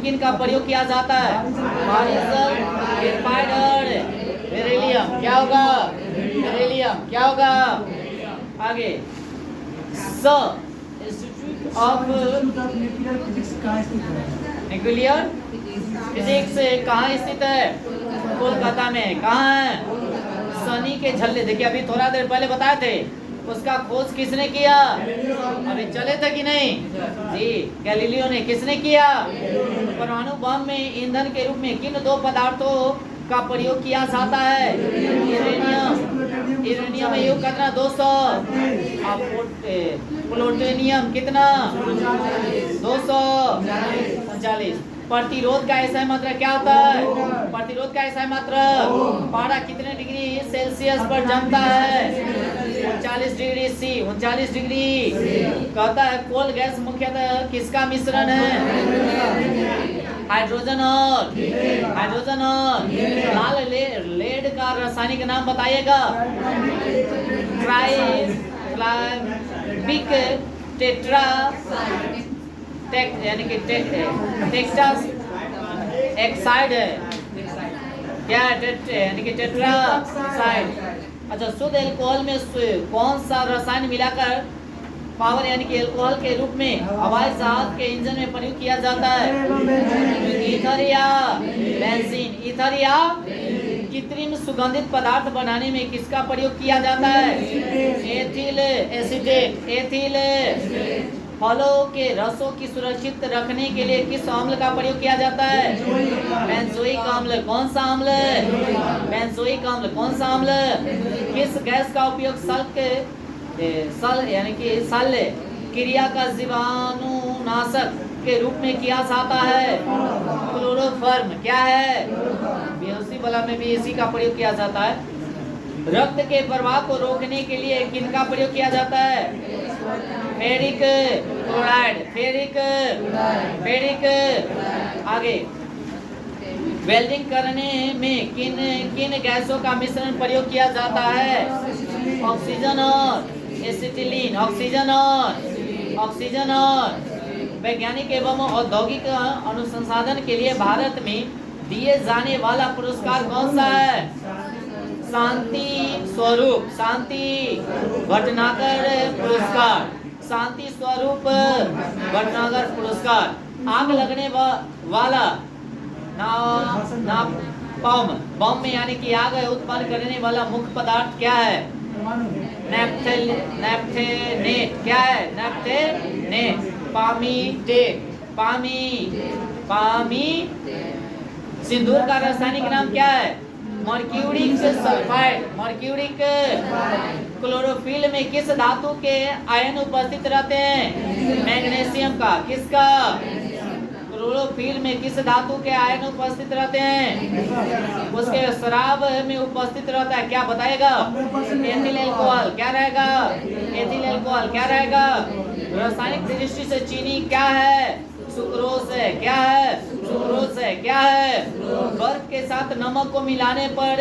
किन का प्रयोग किया जाता है? ग्रेफाइट और बेरिलियम। क्या होगा? बेरिलियम। क्या होगा? आगे इंस्टीट्यूट ऑफ न्यूक्लियर फिजिक्स कहाँ स्थित है? कोलकाता में। कहाँ है? सनी के झल्ले। देखिए अभी थोड़ा देर पहले बताए थे, उसका खोज किसने किया? अभी चले थे कि नहीं जी? गैलीलियो ने। किसने किया? परमाणु बम में ईंधन के रूप में किन दो पदार्थों का प्रयोग किया जाता है? यूरेनियम। यूरेनियम में योग कितना? 200। प्लूटोनियम कितना? 239। प्रतिरोध का ऐसा मात्रा क्या होता है? प्रतिरोध का ऐसा मात्रा पारा कितने डिग्री सेल्सियस पर जमता है? 39 डिग्री सी। 39 डिग्री। कहता है कोल गैस मुख्यतः किसका मिश्रण है? हाइड्रोजन और लाल लेड का रासायनिक नाम बताइएगा। ट्राइफ्लैविक टेट्रा यानी कि टेक्सास एक्साइड है। क्या यानी कि टेट्रासाइड। अच्छा, शुद्ध एल्कोहल में कौन सा रसायन मिलाकर पावर यानी कि एल्कोहल के रूप में हवाई जहाज के इंजन में प्रयोग किया जाता है? ईथर या बेंजीन। ईथर या कृत्रिम सुगंधित पदार्थ बनाने में किसका प्रयोग किया जाता है? Ethyl acetate. एथिल। फलों के रसों की सुरक्षित रखने के लिए किस अम्ल का प्रयोग किया जाता है? बेंजोइक अम्ल। कौन सा अम्ल? बेंजोइक अम्ल। कौन सा अम्ल? किस गैस का उपयोग सल यानी कि शल्य क्रिया का जीवाणुनाशक के रूप में किया जाता है? क्लोरोफॉर्म। क्या है? बेहोशी वाला में भी इसी का प्रयोग किया जाता है। रक्त के प्रवाह को रोकने के लिए किनका प्रयोग किया जाता है? Ferric chloride. फेरिक। आगे वेल्डिंग करने में किन गैसों का मिश्रण प्रयोग किया जाता है? ऑक्सीजन और एसिटिलीन। ऑक्सीजन और वैज्ञानिक एवं औद्योगिक अनुसंधान के लिए भारत में दिए जाने वाला पुरस्कार कौन सा है? शांति स्वरूप। शांति भटनागर पुरस्कार। शांति स्वरूप भटनागर पुरस्कार। आग लगने वाला बम में यानी कि आग उत्पन्न करने वाला मुख्य पदार्थ क्या है? नैप्थेनेट। क्या है? नैप्थेनेट। सिंदूर का रासायनिक नाम क्या है? Mercuric sulphide. मर्क्यूरिक। क्लोरोफिल में किस धातु के आयन उपस्थित रहते हैं? मैग्नीशियम का। किसका? क्लोरोफिल में किस धातु के आयन उपस्थित रहते हैं? उसके शराब में उपस्थित रहता है। क्या बताएगा? Ethyl alcohol. क्या रहेगा? Ethyl alcohol. क्या रहेगा? रासायनिक दृष्टि से चीनी क्या है? सुक्रोज है। क्या है? सुक्रोज है। क्या है? बर्फ के साथ नमक को मिलाने पर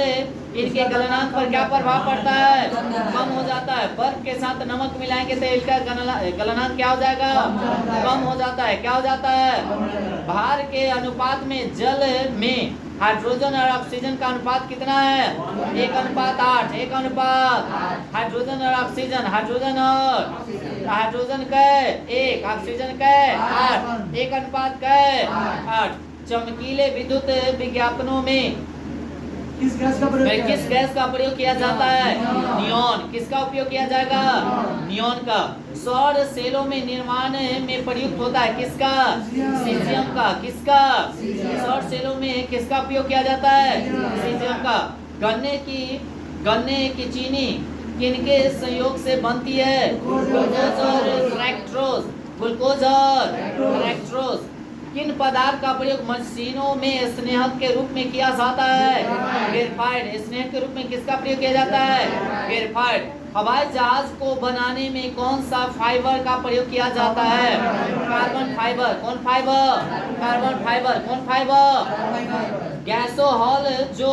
इनके गलनांक पर क्या प्रभाव पड़ता है? कम हो जाता है। बर्फ के साथ नमक मिलाएंगे तो इनका गलनांक क्या हो जाएगा? कम हो जाता है। क्या हो जाता है? भार के अनुपात में जल में हाइड्रोजन और ऑक्सीजन का अनुपात कितना है? 1:8। 1:8। हाइड्रोजन और ऑक्सीजन। हाइड्रोजन का 1, ऑक्सीजन का 8। 1:8। चमकीले विद्युत विज्ञापनों में किस गैस का प्रयोग किया जाता है? नियॉन। किसका उपयोग किया जाएगा? नियॉन का। सौर सेलों में निर्माण में प्रयुक्त होता है किसका? सीजियम का। किसका? सौर सेलों में किसका उपयोग किया जाता है? सीजियम का। गन्ने की चीनी किनके संयोग से बनती है? ग्लूकोज और फ्रैक्टोज। ग्लूकोज और फ्रैक्टोज। किन पदार्थ का प्रयोग मशीनों में स्नेहक के रूप में किया जाता है? ग्रेफाइट। स्नेहक के रूप में किसका प्रयोग किया जाता है? ग्रेफाइट। हवाई जहाज को बनाने में कौन सा फाइबर का प्रयोग किया जाता है? Carbon fibre. कौन फाइबर? Carbon fibre. कौन फाइबर? गैसोहॉल जो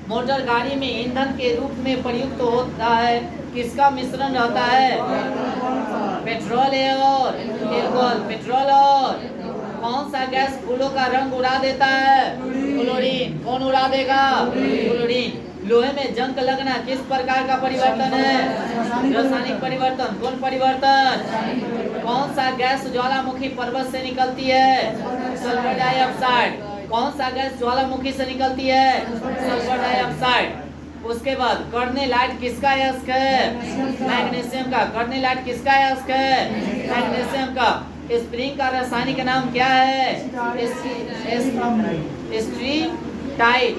मोटर गाड़ी में ईंधन के रूप में प्रयुक्त होता है, किसका मिश्रण रहता है? पेट्रोल और एल्कोहल। पेट्रोल और कौन सा गैस फूलों का रंग उड़ा देता है? क्लोरीन। कौन उड़ा देगा? क्लोरीन। लोहे में जंग लगना किस प्रकार का परिवर्तन है? रासायनिक परिवर्तन। कौन परिवर्तन? कौन सा गैस ज्वालामुखी पर्वत से निकलती है? Sulphur dioxide. कौन सा गैस ज्वालामुखी से निकलती है? Sulphur dioxide. उसके बाद कर्नेलाइट किसका अयस्क है? मैग्नीशियम का। कर्नेलाइट किसका अयस्क है? मैग्नीशियम का। स्प्रिंग का रासायनिक नाम क्या है? टाइट।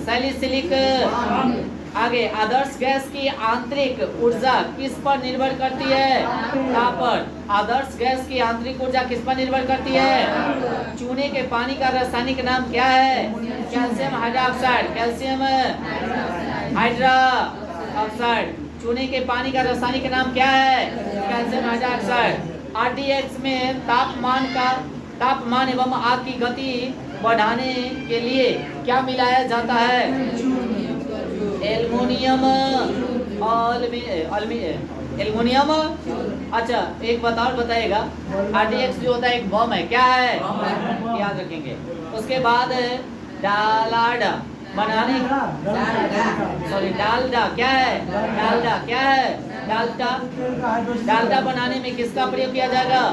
सैलिसिलिक। आगे, आदर्श गैस की आंतरिक ऊर्जा किस पर निर्भर करती है? तापर। आदर्श गैस की आंतरिक ऊर्जा किस पर निर्भर करती है? चूने के पानी का रासायनिक नाम क्या है? Calcium hydroxide. Calcium hydra oxide. चूने के पानी का रासायनिक नाम क्या है? Calcium hydroxide. आरडीएक्स में तापमान एवं आग की गति बढ़ाने के लिए क्या मिलाया जाता है? एल्युमिनियम। एल्युमिनियम। अच्छा, एक बात और बताइएगा, आरडीएक्स जो होता है एक बम है, क्या है? याद रखेंगे। उसके बाद डालडा बनाने, डालडा क्या है? डालडा क्या है? डालडा बनाने में किसका प्रयोग किया जाएगा?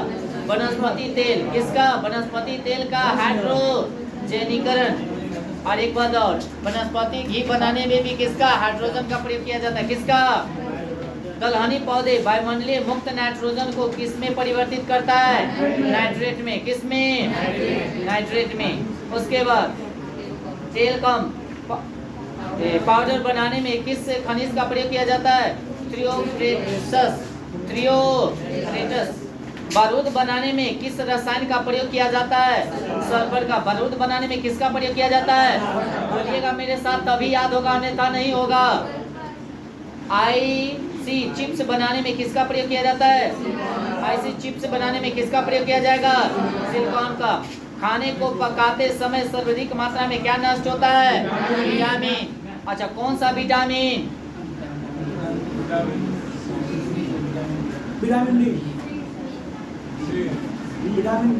वनस्पति तेल। किसका? वनस्पति तेल का हाइड्रोजनीकरण। और एक बात और, वनस्पति घी बनाने में भी किसका? हाइड्रोजन का प्रयोग किया जाता है। किसका? दलहनी पौधे वायुमंडलीय मुक्त नाइट्रोजन को किस में परिवर्तित करता है? नाइट्रेट में। किस में? नाइट्रेट में। उसके बाद टेलकम पाउडर बनाने में किस खनिज का प्रयोग किया जाता है? थ्रियोफ्रेटस। बारूद बनाने में किस रसायन का प्रयोग किया जाता है? सल्फर का। बारूद बनाने में किसका प्रयोग किया जाता है? बोलिएगा मेरे साथ, तभी याद होगा, अन्यथा नहीं होगा। आईसी चिप्स बनाने में किसका प्रयोग किया जाता है? आईसी चिप्स बनाने में किसका प्रयोग किया जाएगा? सिलिकॉन का। खाने को पकाते समय सर्वाधिक मात्रा में क्या नष्ट होता है? विटामिन। अच्छा, कौन सा vitamin? Vitamin D. Vitamin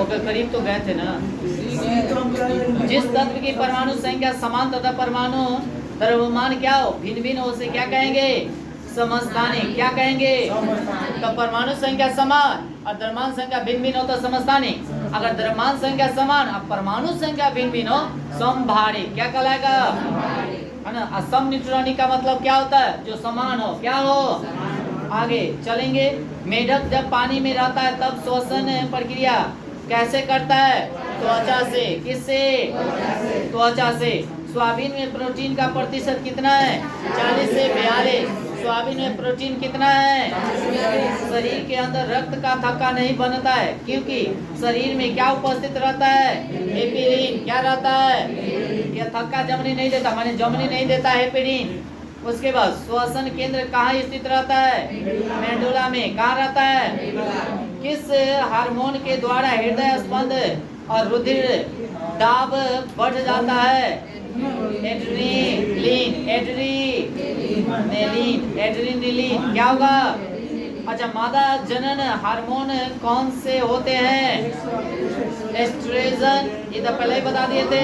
okay, करीब तो गए थे ना। जिस तत्व की परमाणु संख्या समान तथा परमाणु द्रव्यमान क्या हो, भिन्न भिन्न हो, उसे क्या कहेंगे? समस्थानिक। क्या कहेंगे? तो परमाणु संख्या समान और द्रव्यमान संख्या भिन्न भिन्न हो तो समस्थानिक। अगर द्रव्यमान संख्या समान और परमाणु संख्या भिन्न भिन्न हो, समभारिक। क्या कहलाएगा? है ना। असम न्यूट्रॉनिक का मतलब क्या होता है? जो समान हो। क्या हो? आगे चलेंगे। मेढक जब पानी में रहता है तब श्वसन प्रक्रिया कैसे करता है? त्वचा से। किससे? त्वचा से। सोयाबीन में प्रोटीन का प्रतिशत कितना है? 40 से 42। सोयाबीन में प्रोटीन कितना है? शरीर के अंदर रक्त का थक्का नहीं बनता है क्योंकि शरीर में क्या उपस्थित रहता है? हेपेरिन। क्या रहता है? यह थक्का जमने नहीं देता, माने जमने नहीं देता हेपेरिन। उसके बाद श्वसन केंद्र कहाँ स्थित रहता है? मेडुला में। कहाँ रहता है? किस हार्मोन के द्वारा हृदय स्पंद और रुधिर दाब बढ़ जाता है? एड्रेनलिन। एड्रेनलिन। क्या होगा? अच्छा, मादा जनन हार्मोन कौन से होते हैं? एस्ट्रोजन। ये तो पहले ही बता दिए थे।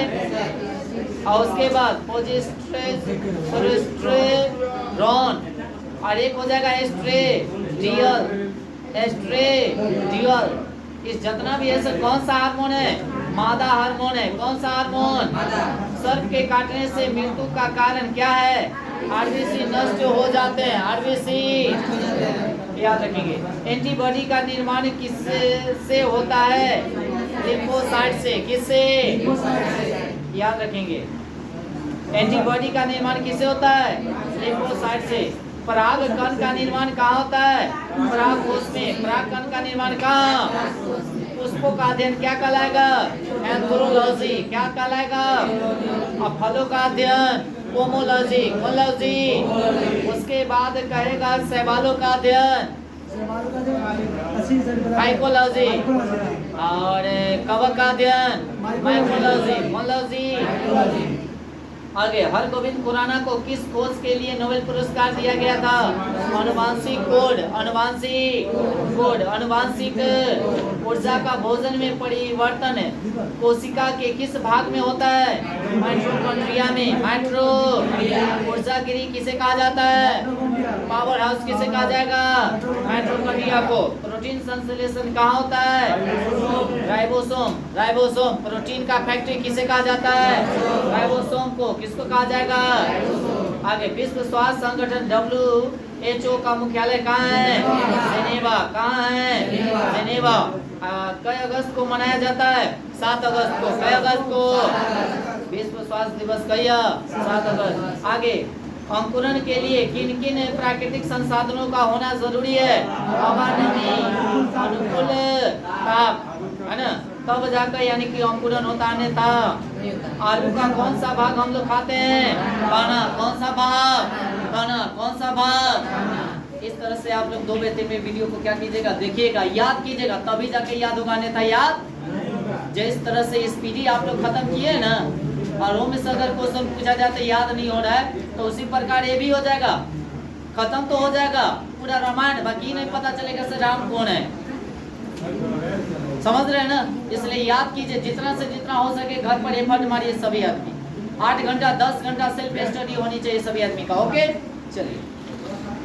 और उसके बाद प्रोजेस्टेरॉन और एक हो जाएगा एस्ट्रेडियल। इस जितना भी है सर कौन सा हार्मोन है? मादा हार्मोन है। कौन सा हार्मोन? सर्प के काटने से मृत्यु का कारण क्या है? आरबीसी नष्ट हो जाते हैं। आरबीसी याद रखेंगे। एंटीबॉडी का निर्माण किससे होता है? लिम्फोसाइट से। किससे? याद रखेंगे। एंटीबॉडी का निर्माण किससे होता है? लिम्फोसाइट से। पराग कण का निर्माण कहाँ होता है? पराग कोश में। पराग कण का निर्माण कहाँ? पुष्पों का अध्ययन क्या कहलाएगा? एंथ्रोलॉजी। क्या कहलाएगा? और फलों का अध्ययन पोमोलॉजी। कोलॉजी। उसके बाद कहेगा शैवालों का अध्ययन माइकोलॉजी। और कवक का अध्ययन माइकोलॉजी। मोलॉजी। आगे, हरगोविंद खुराना को किस खोज के लिए नोबेल पुरस्कार दिया गया था? आनुवांशिक कोड। आनुवांशिक ऊर्जा का भोजन में परिवर्तन कोशिका के किस भाग में होता है? माइटोकॉन्ड्रिया में। माइट्रो ऊर्जा गिरी किसे कहा जाता है? पावर हाउस किसे कहा जाएगा? माइटोकॉन्ड्रिया को। प्रोटीन संश्लेषण कहाँ होता है? राइबोसोम। प्रोटीन का फैक्ट्री किसे कहा जाता है? राइबोसोम को। किसको कहा जाएगा? आगे, विश्व स्वास्थ्य संगठन WHO का मुख्यालय कहाँ है? जेनेवा। कहाँ है? जेनेवा। कई अगस्त को मनाया जाता है? 7 अगस्त को। कई अगस्त को? विश्व स्वास्थ्य दिवस कई? 7 अगस्त। आगे, अंकुरण के लिए किन किन प्राकृतिक संसाधनों का होना जरूरी है? हवा, नमी, अनुकूल ताप, है ना, तब जाकर यानी कि अंकुरण होता है। अन्यथा आलू का कौन सा भाग हम लोग खाते हैं? दाना। कौन सा भाग? दाना। कौन सा भाग? इस तरह से आप लोग 2 बेटे में वीडियो को क्या कीजिएगा? देखिएगा, याद कीजिएगा, तभी जाके याद होगा, अन्यथा याद। जिस तरह से स्पीडी आप लोग खत्म किए ना, और में से अगर क्वेश्चन पूछा जाए तो याद नहीं हो रहा है, तो उसी प्रकार ये भी हो जाएगा, खत्म तो हो जाएगा पूरा रामायण, बाकी नहीं पता चलेगा से राम कौन है। समझ रहे हैं ना? इसलिए याद कीजिए, जितना से जितना हो सके घर पर एफर्ट मारिए सभी आदमी। 8 घंटा 10 घंटा सेल्फ स्टडी होनी चाहिए सभी आदमी का। ओके, चलिए।